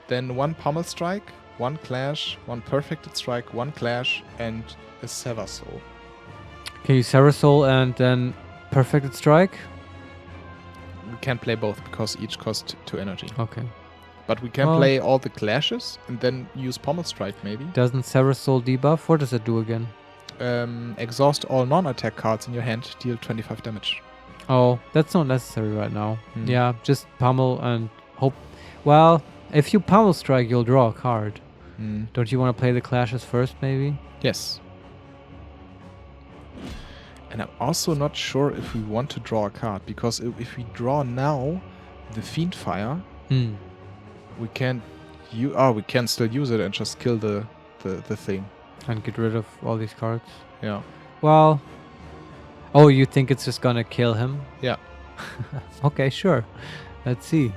Then 1 Pommel Strike, 1 Clash, 1 Perfected Strike, 1 Clash, and a Sever Soul. Can you Sarah Soul and then Perfected Strike? We can't play both because each cost 2 energy. Okay. But we can Well- play all the Clashes and then use Pommel Strike maybe. Doesn't Sarah Soul debuff? What does it do again? Exhaust all non-attack cards in your hand, deal 25 damage. Oh, that's not necessary right now. Hmm. Yeah, just pummel and hope. Well, if you Pommel Strike, you'll draw a card. Don't you want to play the Clashes first, maybe? Yes. And I'm also not sure if we want to draw a card, because if we draw now the Fiend Fire, we can't... we can still use it and just kill the thing. And get rid of all these cards. Yeah. Well... Oh, you think it's just gonna kill him? Yeah. Okay, sure. Let's see.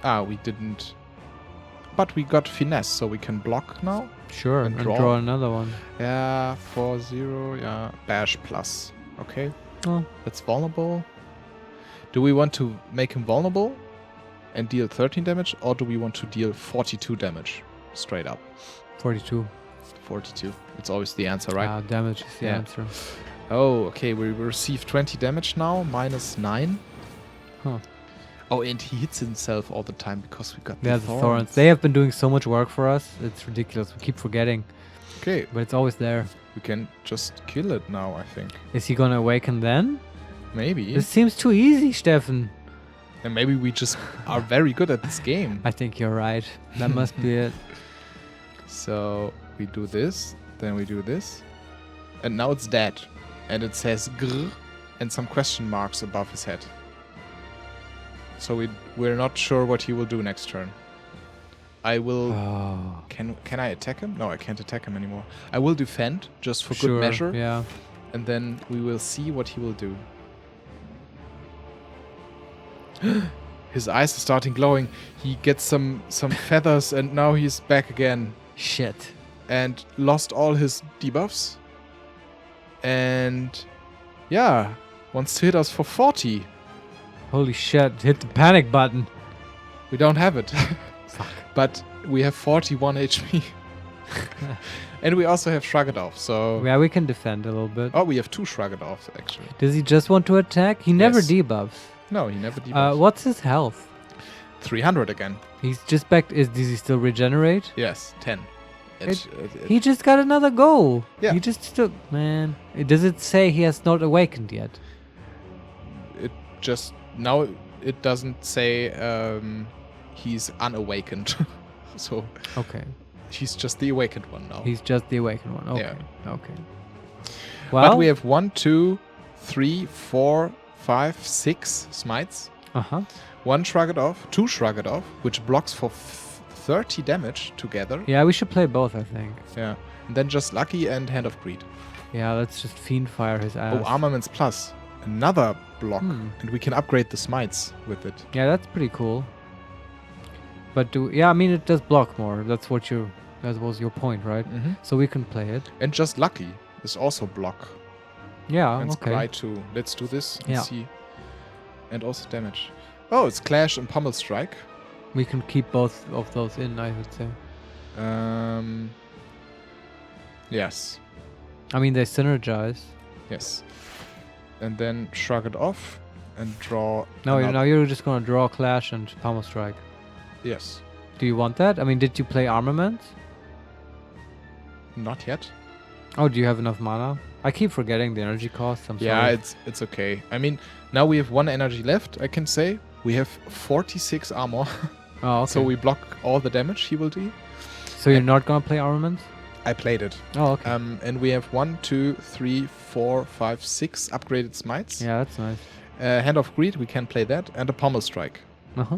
We didn't... But we got Finesse, so we can block now. Sure, And and draw. draw another one. Yeah, 4-0, yeah. Bash plus. Okay. Oh. That's vulnerable. Do we want to make him vulnerable and deal 13 damage, or do we want to deal 42 damage straight up? 42. 42. It's always the answer, right? Damage is the Yeah. answer. Oh, okay. We receive 20 damage now, minus 9. Huh. Oh, and he hits himself all the time because we got Yeah, the the thorns. They have been doing so much work for us. It's ridiculous. We keep forgetting. Okay. But it's always there. We can just kill it now, I think. Is he gonna awaken then? Maybe. This seems too easy, Steffen. And maybe we just are very good at this game. I think you're right. That must be it. So we do this, then we do this. And now it's dead. And it says grr and some question marks above his head. So we're not sure what he will do next turn. I will... Oh. Can I attack him? No, I can't attack him anymore. I will defend, just for Sure, good measure. Yeah. And then we will see what he will do. His eyes are starting glowing. He gets some feathers and now he's back again. Shit. And lost all his debuffs. And yeah, wants to hit us for 40. Holy shit. Hit the panic button. We don't have it. Fuck. But we have 41 HP. And we also have Shrug It Off, so... Yeah, we can defend a little bit. Oh, we have 2 Shrug It Offs, actually. Does he just want to attack? He never Yes. debuffs. No, he never debuffs. What's his health? 300 again. He's just back. Does he still regenerate? Yes, 10. He just got another go. Yeah. He just took. Man. Does it say he has not awakened yet? It just... Now it doesn't say he's unawakened. So... Okay. He's just the awakened one now. He's just the awakened one. Okay. Yeah. Okay. Well. But we have 1, 2, 3, 4, 5, 6 smites. Uh-huh. 1 Shrug It Off, 2 Shrug It Off, which blocks for 30 damage together. Yeah, we should play both, I think. Yeah. And then just Lucky and Hand of Greed. Yeah, let's just Fiend Fire his ass. Oh, Armaments Plus. Another block. Hmm. And we can upgrade the smites with it. Yeah, that's pretty cool. But yeah, I mean, it does block more. That was your point, right? Mm-hmm. So we can play it. And just Lucky is also block. Yeah, And okay. Scry too. Let's do this and Yeah. see. And also damage. Oh, it's Clash and Pummel Strike. We can keep both of those in, I would say. Yes. I mean, they synergize. Yes. And then Shrug It Off and draw... No, another- now you're just gonna draw Clash and Pummel Strike. Yes. Do you want that? I mean, did you play Armaments? Not yet. Oh, do you have enough mana? I keep forgetting the energy cost. I'm Yeah, sorry. it's okay. I mean, now we have 1 energy left, I can say. We have 46 armor. Oh, okay. So we block all the damage he will do. So you're not gonna play Armaments? I played it. Oh, okay. And we have 1, 2, 3, 4, 5, 6 upgraded smites. Yeah, that's nice. Hand of Greed, we can play that. And a Pommel Strike. Uh-huh.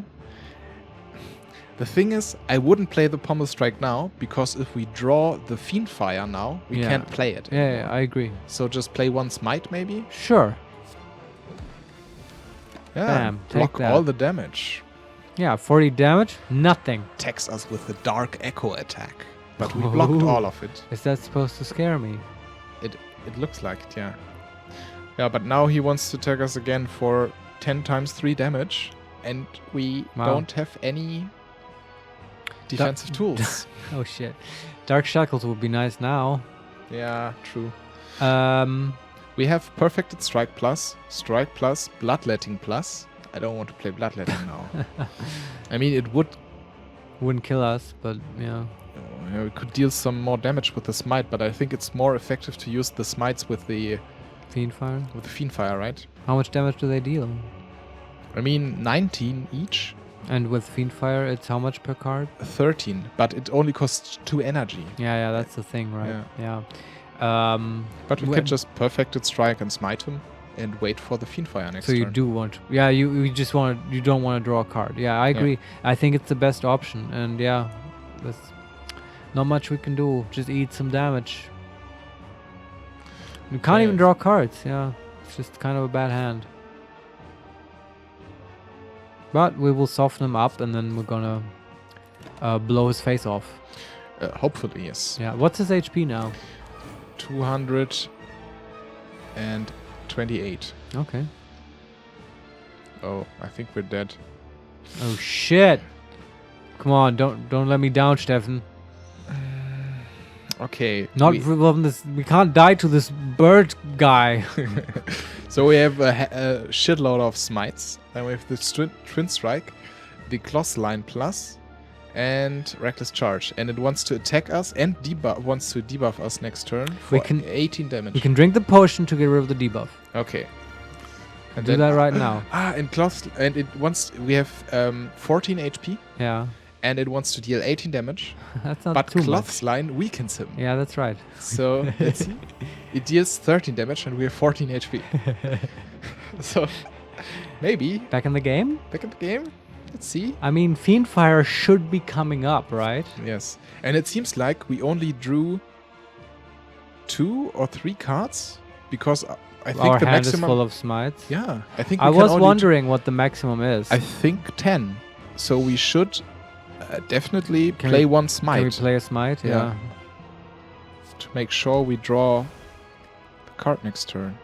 The thing is, I wouldn't play the Pommel Strike now, because if we draw the Fiend Fire now, we Yeah. can't play it. Yeah, I agree. So just play 1 smite, maybe? Sure. Yeah, Bam, take block that. all the damage. Yeah, 40 damage, nothing. Attacks us with the Dark Echo attack. But we blocked Oh. all of it. Is that supposed to scare me? It looks like it, yeah. Yeah, but now he wants to attack us again for 10 times 3 damage. And we Wow. don't have any defensive tools. Oh shit. Dark Shackles would be nice now. Yeah, true. Um, We have Perfected Strike Plus, Bloodletting Plus. I don't want to play Bloodletting now. I mean, it would... wouldn't kill us, but yeah. we could deal some more damage with the Smite, but I think it's more effective to use the Smites with the Fiend Fire. Fiend Fire, right? How much damage do they deal? I mean, 19 each. And with Fiend Fire, it's how much per card? 13, but it only costs 2 energy. Yeah, that's the thing, right? Yeah. But we When- can just Perfected Strike and Smite him and wait for the Fiend Fire next So you turn. do want, yeah, you just want, you don't want to draw a card. Yeah, I agree. I think it's the best option, and yeah, there's not much we can do. Just eat some damage. You can't even Yeah. draw cards. Yeah, it's just kind of a bad hand. But we will soften him up, and then we're gonna blow his face off. Hopefully, yes. Yeah. What's his HP now? 228. Okay. Oh, I think we're dead. Oh shit! Come on, don't let me down, Steffen. Okay. Not from this. We can't die to this bird guy. So we have a shitload of smites. Then we have the Twin Strike, the Clothesline Plus, and Reckless Charge. And it wants to attack us and wants to debuff us next turn for 18 damage. We can drink the potion to get rid of the debuff. Okay. And do that right now. And it wants. We have 14 HP. Yeah. And it wants to deal 18 damage. That's not but too much. Clothesline weakens him. Yeah, that's right. So let's see. It deals 13 damage and we have 14 HP. So maybe back in the game. Let's see. I mean, Fiend Fire should be coming up, right? Yes. And it seems like we only drew 2 or 3 cards because I think our the hand maximum is full of smites. Yeah, I think I was wondering what the maximum is. I think 10. So we should definitely play one smite. Can we play a smite? Yeah. To make sure we draw the card next turn.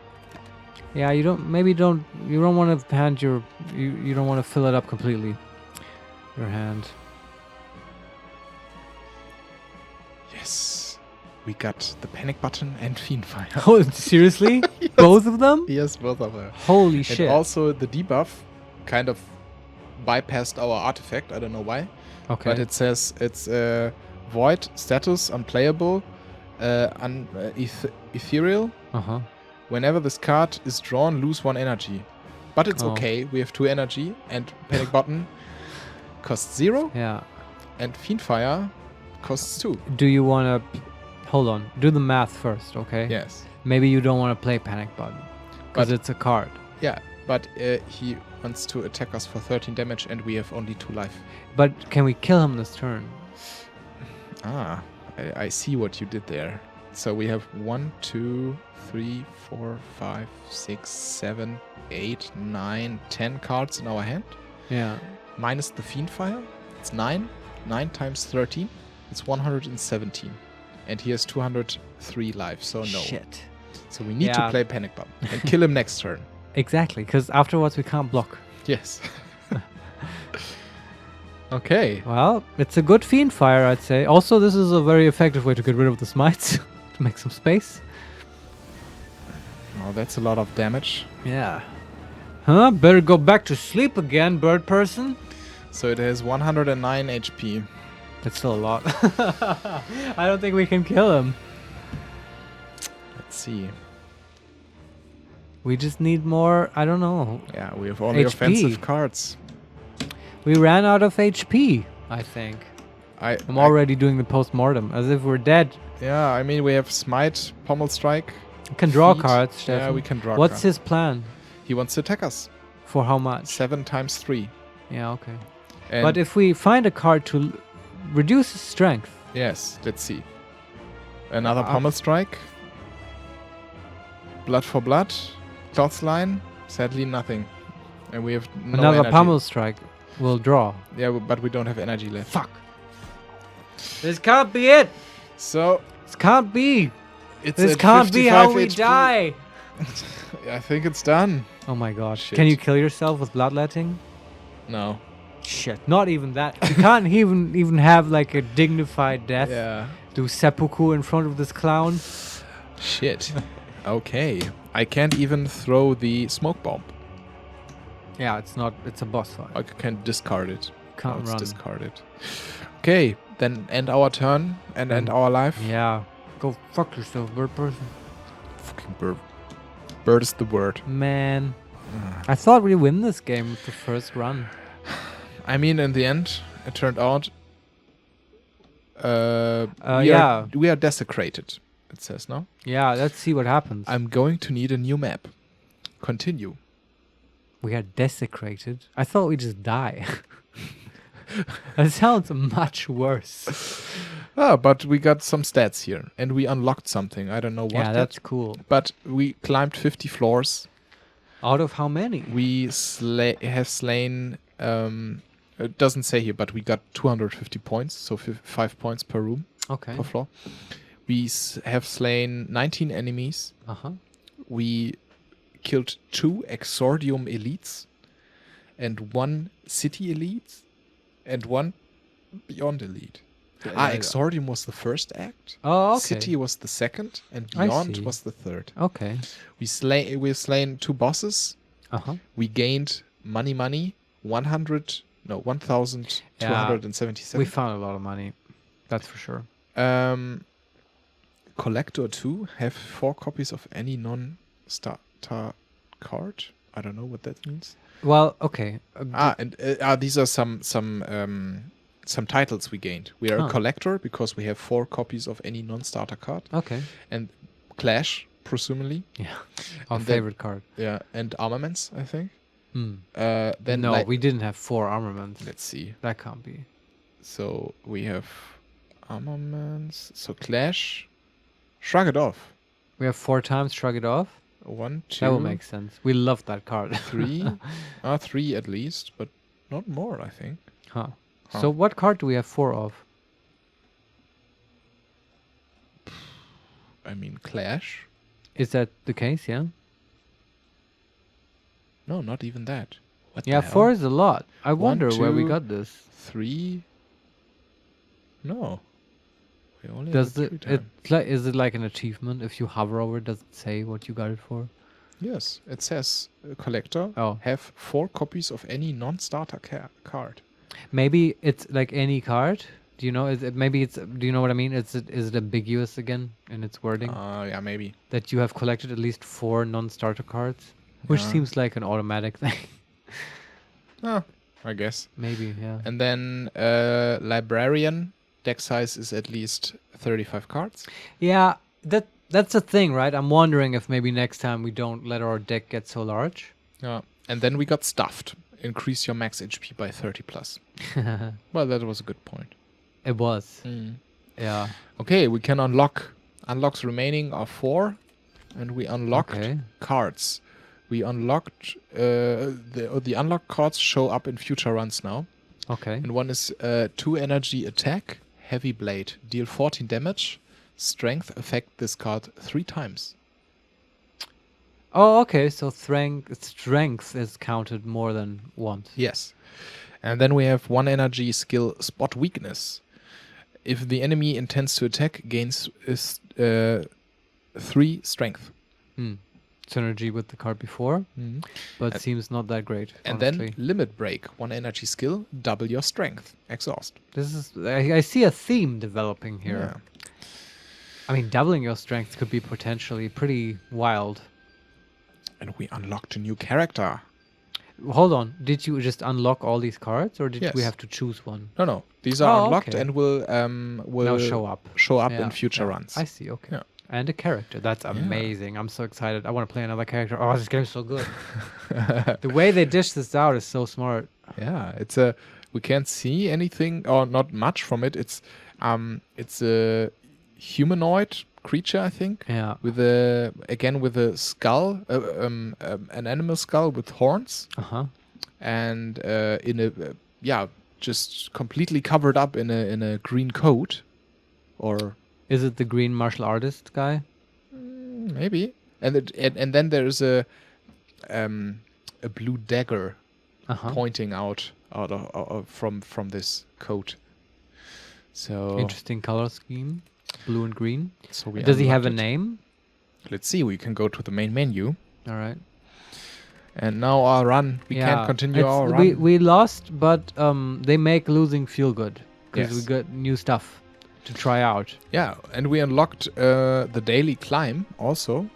Yeah, you don't want to hand you don't want to fill it up completely. Your hand. Yes. We got the panic button and Fiend Fire. Oh, seriously? Yes. Both of them? Yes, both of them. Holy shit. And also the debuff kind of bypassed our artifact. I don't know why. Okay. But it says it's void status unplayable, ethereal. Uh-huh. Whenever this card is drawn, lose 1 energy. But it's okay. We have 2 energy and panic button costs 0. Yeah. And Fiend Fire costs 2. Do you want to... Hold on. Do the math first, okay? Yes. Maybe you don't want to play panic button. Because it's a card. Yeah, but he wants to attack us for 13 damage and we have only 2 life. But can we kill him this turn? Ah, I see what you did there. So we have 1, 2, 3, 4, 5, 6, 7, 8, 9, 10 cards in our hand. Yeah. Minus the Fiend Fire, it's 9. 9 times 13, it's 117. And he has 203 life, so no. Shit. So we need to play Panic Button and kill him next turn. Exactly, because afterwards we can't block. Yes. Okay. Well, it's a good Fiend Fire, I'd say. Also, this is a very effective way to get rid of the smites, to make some space. Oh, that's a lot of damage. Yeah. Huh? Better go back to sleep again, bird person. So it has 109 HP. That's still a lot. I don't think we can kill him. Let's see. We just need more, I don't know. Yeah, we have only offensive cards. We ran out of HP, I think. I'm already doing the post-mortem, as if we're dead. Yeah, I mean, we have Smite, Pommel Strike. We can draw cards, Stefan. Yeah, we can draw What's cards. his plan? He wants to attack us. For how much? 7 times 3. Yeah, okay. And but if we find a card to reduce his strength. Yes, let's see. Another Pommel Strike. Blood for blood. Clothesline. Sadly, nothing. And we have no Another energy. Pommel Strike will draw. Yeah, but we don't have energy left. Fuck. This can't be it. So this can't be. This can't be how we HP. die. I think it's done. Oh my god. Shit. Can you kill yourself with bloodletting? No. Shit. Not even that. You can't even have like a dignified death. Yeah. Do seppuku in front of this clown. Shit. Okay. I can't even throw the smoke bomb. Yeah, it's a boss fight. I can discard it. Can't it's run. discarded. Okay, then end our turn and end our life. Yeah. Go fuck yourself, bird person. Fucking bird. Bird is the word. Man. I thought we'd win this game with the first run. I mean, in the end, it turned out we are desecrated, it says, no? Yeah, let's see what happens. I'm going to need a new map. Continue. We are desecrated? I thought we just die. That sounds much worse. Ah, but we got some stats here, and we unlocked something. I don't know what. Yeah, that's cool. But we climbed 50 floors. Out of how many? We have slain. It doesn't say here, but we got 250 points, so 5 points per room. Okay. Per floor. We have slain 19 enemies. We killed 2 Exordium elites, and 1 city elite, and 1 Beyond elite. Exordium was the first act. Oh, okay. City was the second, and I Beyond see. was the third. Okay. We've slain 2 bosses. Uh-huh. We gained money, 1,277. We found a lot of money. That's for sure. Collector 2 have 4 copies of any non-starter card. I don't know what that means. Well, okay. These are some titles we gained. We are a collector because we have 4 copies of any non-starter card. Okay. And Clash, presumably. Yeah. Our And favorite card. Yeah, and Armaments, I think. Then no, we didn't have 4 armaments. Let's see. That can't be. So we have Armaments. So Clash. Shrug it off. We have 4 times Shrug It Off. 1, 2. That will make sense. We love that card. 3. 3 at least, but not more, I think. Huh. So what card do we have 4 of? I mean, Clash. Is that the case? Yeah. No, not even that. What Yeah, the 4 hell? is a lot. I wonder where we 2, got this. 3. No. We only Does have it 3 times. is it like an achievement? If you hover over it, does it say what you got it for? Yes, it says collector have 4 copies of any non-starter card. Maybe it's like any card. Do you know? Do you know what I mean? Is it ambiguous again in its wording? Yeah, maybe. That you have collected at least 4 non-starter cards, which seems like an automatic thing. I guess. Maybe, yeah. And then Librarian, deck size is at least 35 cards. Yeah, that's the thing, right? I'm wondering if maybe next time we don't let our deck get so large. Yeah. And then we got Stuffed. Increase your max HP by 30 plus. Well, that was a good point. It was. Yeah. Okay, we can unlock. Unlocks remaining are 4. And we unlocked cards. We unlocked... the unlocked cards show up in future runs now. Okay. And one is 2 energy attack, heavy blade. Deal 14 damage. Strength affect this card 3 times. Oh, okay. So strength is counted more than once. Yes. And then we have 1 energy skill, spot weakness. If the enemy intends to attack, gains 3 strength. Synergy with the card before, but seems not that great. And honestly. then limit break, 1 energy skill, double your strength. Exhaust. This is I see a theme developing here. Yeah. I mean, doubling your strength could be potentially pretty wild. And we unlocked a new character. Hold on, did you just unlock all these cards, or did we Yes. have to choose one? No. These are unlocked okay. and will Now show up. in future runs. I see. Okay. Yeah. And a character. That's amazing. I'm so excited. I want to play another character. Oh, this game's so good. The way they dish this out is so smart. Yeah, we can't see anything or not much from it. It's a humanoid creature, I think. Yeah. With a skull, an animal skull with horns. And just completely covered up in a green coat, or. Is it the green martial artist guy? Maybe. And then there's a blue dagger pointing out from this coat. So interesting color scheme, blue and green. So does he have a name? Let's see. We can go to the main menu. All right. And now our run. We can't continue our run. We lost, but they make losing feel good because we Yes. got new stuff to try out. Yeah, and we unlocked the daily climb also.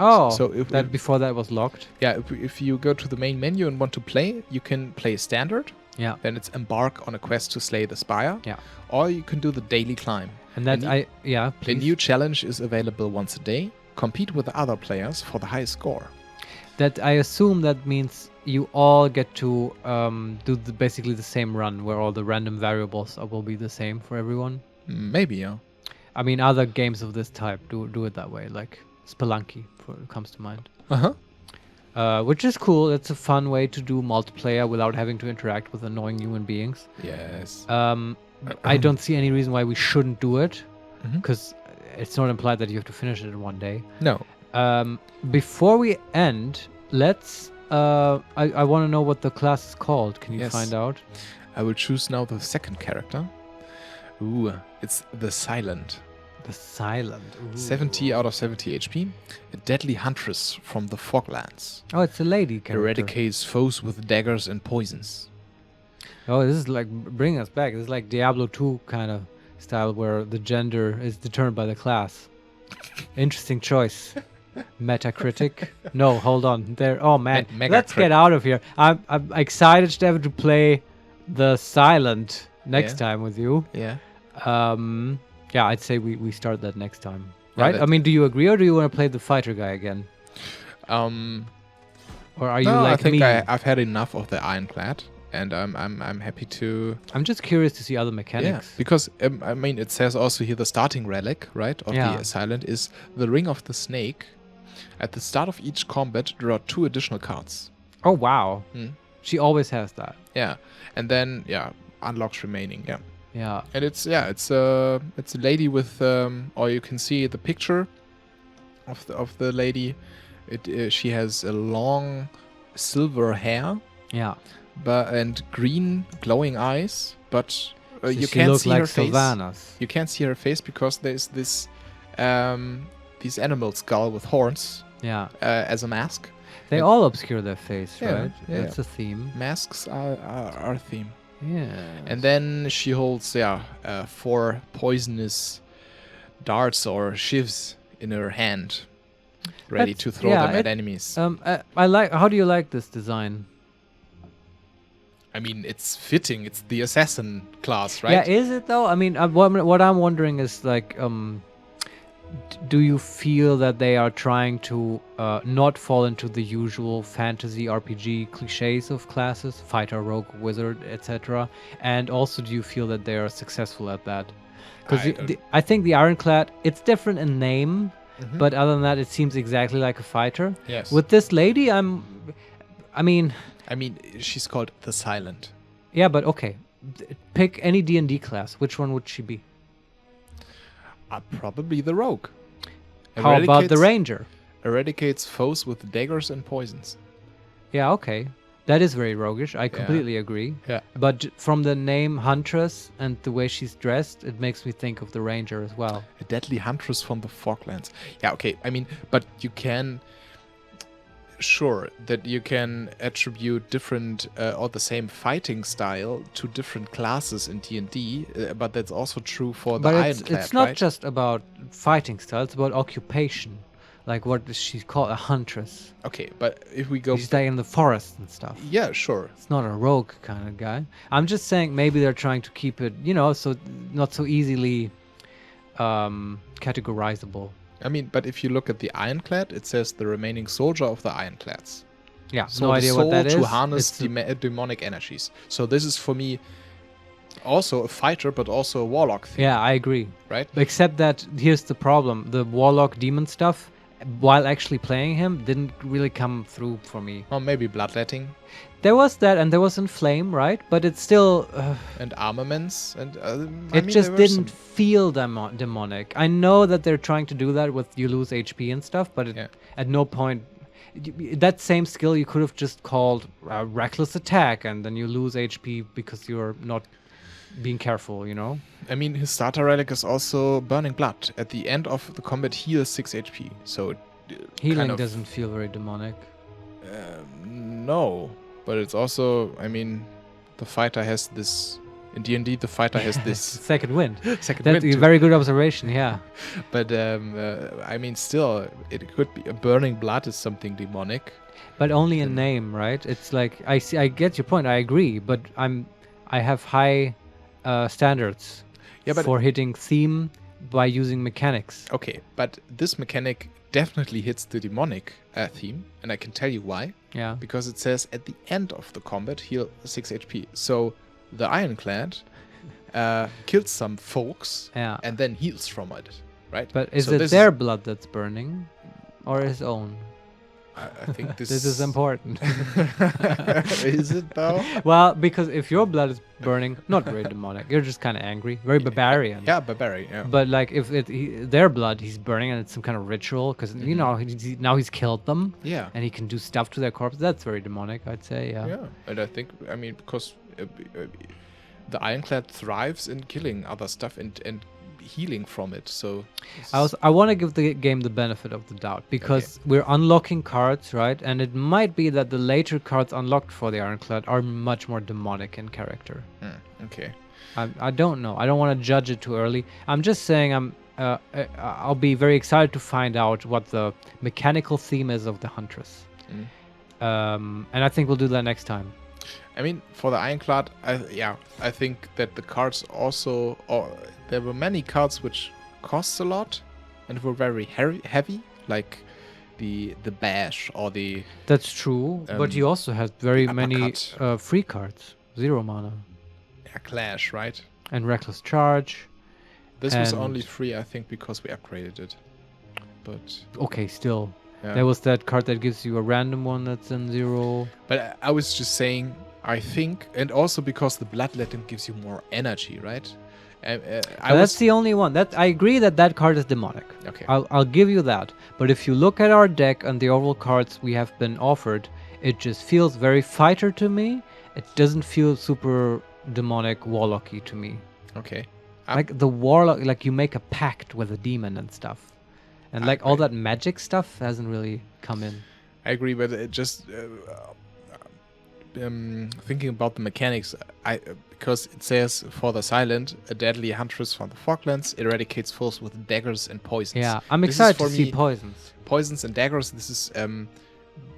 Oh, so before that was locked. Yeah, if you go to the main menu and want to play, you can play standard. Yeah. Then it's embark on a quest to slay the Spire. Yeah. Or you can do the daily climb. And that The new challenge is available once a day. Compete with other players for the highest score. That I assume that means you all get to do basically the same run where all the random variables will be the same for everyone. Maybe, yeah. I mean, other games of this type do it that way, like Spelunky comes to mind. Which is cool. It's a fun way to do multiplayer without having to interact with annoying human beings. Yes. I don't see any reason why we shouldn't do it, because it's not implied that you have to finish it in one day. No. Before we end, let's... I want to know what the class is called. Can you find out? I will choose now the second character, Ooh, it's the Silent. The Silent. Ooh. 70 out of 70 HP. A deadly huntress from the Foglands. Oh, it's a lady character. Eradicates foes with daggers and poisons. Oh, this is like bringing us back. This is like Diablo 2 kind of style where the gender is determined by the class. Interesting choice. Metacritic. No, hold on. There. Oh man, let's get out of here. I'm excited to play the Silent next time with you. Yeah. Yeah, I'd say we start that next time. Right? I mean, do you agree or do you want to play the fighter guy again? Or are you like I think me? I've had enough of the Ironclad, and I'm happy to. I'm just curious to see other mechanics. Yeah, because I mean, it says also here the starting relic, right, of the Silent is the Ring of the Snake. At the start of each combat, draw 2 additional cards. Oh wow! She always has that. Yeah, and then unlocks remaining. Yeah. Yeah. And it's a lady with or you can see the picture of the lady. She has a long silver hair. Yeah. And green glowing eyes, but so you can't see her face. Sylvanas. You can't see her face because there's this animal skull with horns. Yeah. As a mask. They all obscure their face, right? Yeah. That's a theme. Masks are our theme. Yeah. And then she holds 4 poisonous darts or shivs in her hand, ready to throw them at enemies. I like. How do you like this design? I mean, it's fitting. It's the assassin class, right? Yeah, is it though? I mean, what I'm wondering is like, do you feel that they are trying to not fall into the usual fantasy RPG cliches of classes, fighter, rogue, wizard, etc.? And also, do you feel that they are successful at that? Because I think the Ironclad, it's different in name, but other than that, it seems exactly like a fighter. Yes. With this lady, I mean, she's called the Silent. Yeah, but okay, pick any D&D class. Which one would she be? Probably the rogue. How about the ranger? Eradicates foes with daggers and poisons. Yeah, okay. That is very roguish. I completely agree. Yeah. But from the name Huntress and the way she's dressed, it makes me think of the ranger as well. A deadly huntress from the Foglands. Yeah, okay. I mean, but you can... Sure, that you can attribute different or the same fighting style to different classes in D&D, but that's also true for the Ironclad, it's not just about fighting style, it's about occupation. Like, what is she called? A huntress. Okay, but if we go... She's like in the forest and stuff. Yeah, sure. It's not a rogue kind of guy. I'm just saying maybe they're trying to keep it, so not so easily categorizable. I mean, but if you look at the Ironclad, it says the remaining soldier of the Ironclads. Yeah, so no idea what that is. To harness demonic energies. So this is for me also a fighter, but also a warlock thing. Yeah, I agree. Right? Except that here's the problem: the warlock demon stuff, while actually playing him, didn't really come through for me. Or maybe bloodletting. There was that, and there was Inflame, right? But it's still... and armaments, and it just didn't feel demonic. I know that they're trying to do that with you lose HP and stuff, but at no point... That same skill you could have just called reckless attack, and then you lose HP because you're not being careful, I mean, his starter relic is also Burning Blood. At the end of the combat, heals 6 HP. So healing doesn't feel very demonic. No. But it's also, I mean, the fighter has this... In D&D, the fighter has this... Second wind. That's wind. A very good observation, yeah. But, I mean, still, it could be... A burning blood is something demonic. But only in name, right? It's like... I get your point, I agree. But I have high standards for hitting theme by using mechanics. Okay, but this mechanic definitely hits the demonic theme, and I can tell you why. Yeah. Because it says at the end of the combat, heal 6 HP. So the Ironclad kills some folks and then heals from it, right? But is it their blood that's burning or his own? I think this is important. Is it though? Well, because if your blood is burning, not very demonic, you're just kind of angry, very barbarian. Yeah, barbarian. Yeah. But like if their blood, he's burning, and it's some kind of ritual because now he's killed them. Yeah. And he can do stuff to their corpse. That's very demonic, I'd say. Yeah. Yeah, and I think because the Ironclad thrives in killing other stuff and healing from it. So I want to give the game the benefit of the doubt because we're unlocking cards, right? And it might be that the later cards unlocked for the Ironclad are much more demonic in character. Okay. I don't know. I don't want to judge it too early. I'm just saying I'll be very excited to find out what the mechanical theme is of the Huntress. And I think we'll do that next time. I mean, for the Ironclad, I think that the cards also, there were many cards which cost a lot and were very heavy, like the bash or the. That's true, but you also had very many free cards, 0 mana. Yeah, Clash, right? And Reckless Charge. This was only free, I think, because we upgraded it. But okay, still. Yeah. There was that card that gives you a random one that's in 0. But I was just saying, I think, and also because the Bloodletting gives you more energy, right? That's the only one. That I agree that card is demonic. Okay. I'll give you that. But if you look at our deck and the overall cards we have been offered, it just feels very fighter to me. It doesn't feel super demonic warlocky to me. Okay. Like the warlock, like you make a pact with a demon and stuff. And like all that magic stuff hasn't really come in. I agree, but it just thinking about the mechanics, because it says for the silent, a deadly huntress from the Falklands eradicates foes with daggers and poisons. Yeah, I'm excited to see poisons. Poisons and daggers. This is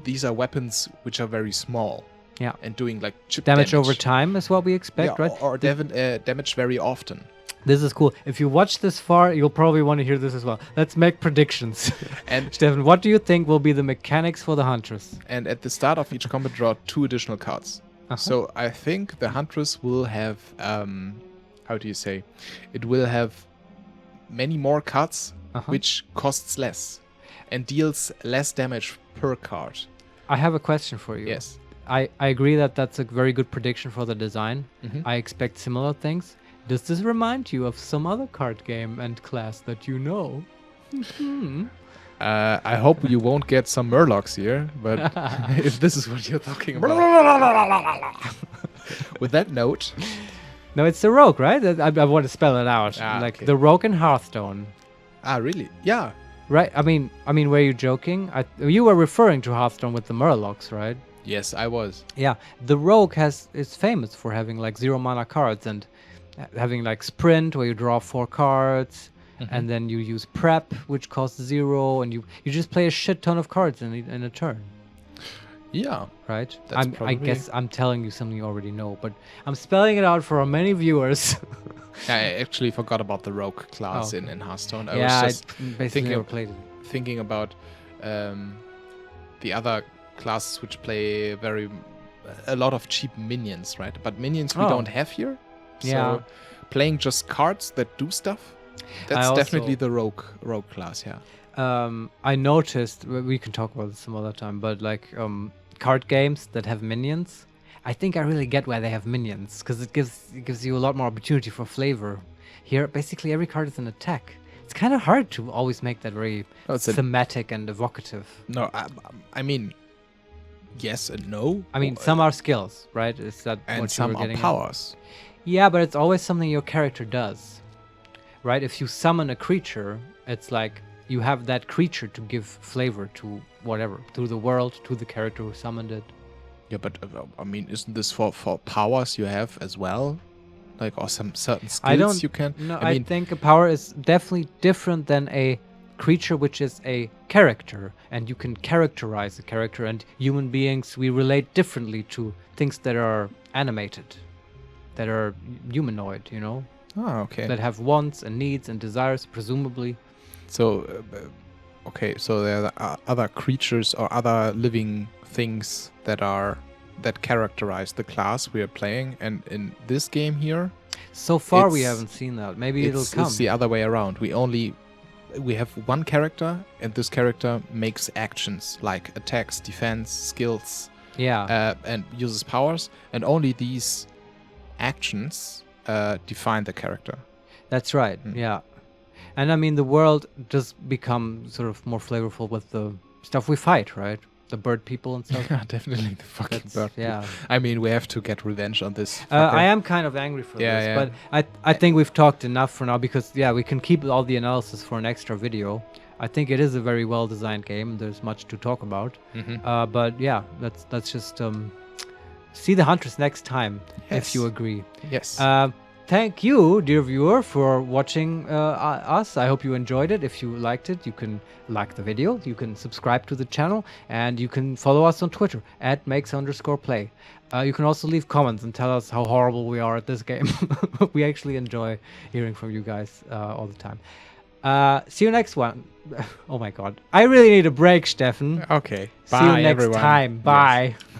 these are weapons which are very small. Yeah, and doing like chip damage over time is what we expect, right? Or damage very often. This is cool. If you watch this far, you'll probably want to hear this as well. Let's make predictions. And Stefan, what do you think will be the mechanics for the Huntress? And at the start of each combat, draw 2 additional cards. So I think the Huntress will have, how do you say? It will have many more cards, which costs less and deals less damage per card. I have a question for you. Yes. I agree that that's a very good prediction for the design. I expect similar things. Does this remind you of some other card game and class that you know? I hope you won't get some Murlocs here, but if this is what you're talking about. With that note. No, it's the Rogue, right? I want to spell it out. The Rogue in Hearthstone. Ah, really? Yeah. Right? I mean, were you joking? You were referring to Hearthstone with the Murlocs, right? Yes, I was. Yeah. The Rogue is famous for having like 0 mana cards and having like sprint where you draw 4 cards and then you use prep which costs 0 and you just play a shit ton of cards in a turn. Yeah. Right? I guess I'm telling you something you already know, but I'm spelling it out for our many viewers. I actually forgot about the Rogue class in Hearthstone. I was just thinking about the other classes which play a lot of cheap minions, right? But minions we don't have here. Yeah. So playing just cards that do stuff, that's definitely the rogue class, yeah. I noticed, we can talk about this some other time, but like card games that have minions, I think I really get why they have minions, because it gives you a lot more opportunity for flavor. Here, basically every card is an attack. It's kind of hard to always make that very thematic and evocative. No, I mean, yes and no. I mean, some are skills, right? Is that and what some are powers. Yeah, but it's always something your character does, right? If you summon a creature, it's like you have that creature to give flavor to whatever, through the world, to the character who summoned it. Yeah, but I mean, isn't this for powers you have as well? Like, or some certain skills you can? No, I think a power is definitely different than a creature which is a character, and you can characterize a character, and human beings, we relate differently to things that are animated. That are humanoid, you know? Oh, okay. That have wants and needs and desires, presumably. So, okay, so there are other creatures or other living things that characterize the class we are playing, and in this game here... So far we haven't seen that. Maybe it'll come. It's the other way around. We have one character, and this character makes actions, like attacks, defense, skills, and uses powers, and only these actions define the character. That's right. Yeah. And I mean, the world does become sort of more flavorful with the stuff we fight, right? the bird people and stuff. Yeah, definitely the fucking bird. Yeah. I mean, we have to get revenge on this. I am kind of angry for Yeah, this, yeah. but I think we've talked enough for now because we can keep all the analysis for an extra video. I think it is a very well designed game. There's much to talk about. But yeah, let's just see the Huntress next time if you agree. Yes. Thank you, dear viewer, for watching us. I hope you enjoyed it. If you liked it, you can like the video, you can subscribe to the channel, and you can follow us on Twitter @makes_play. You can also leave comments and tell us how horrible we are at this game. We actually enjoy hearing from you guys all the time. See you next one. Oh my god. I really need a break, Steffen. Okay. See you next time. Bye. Yes.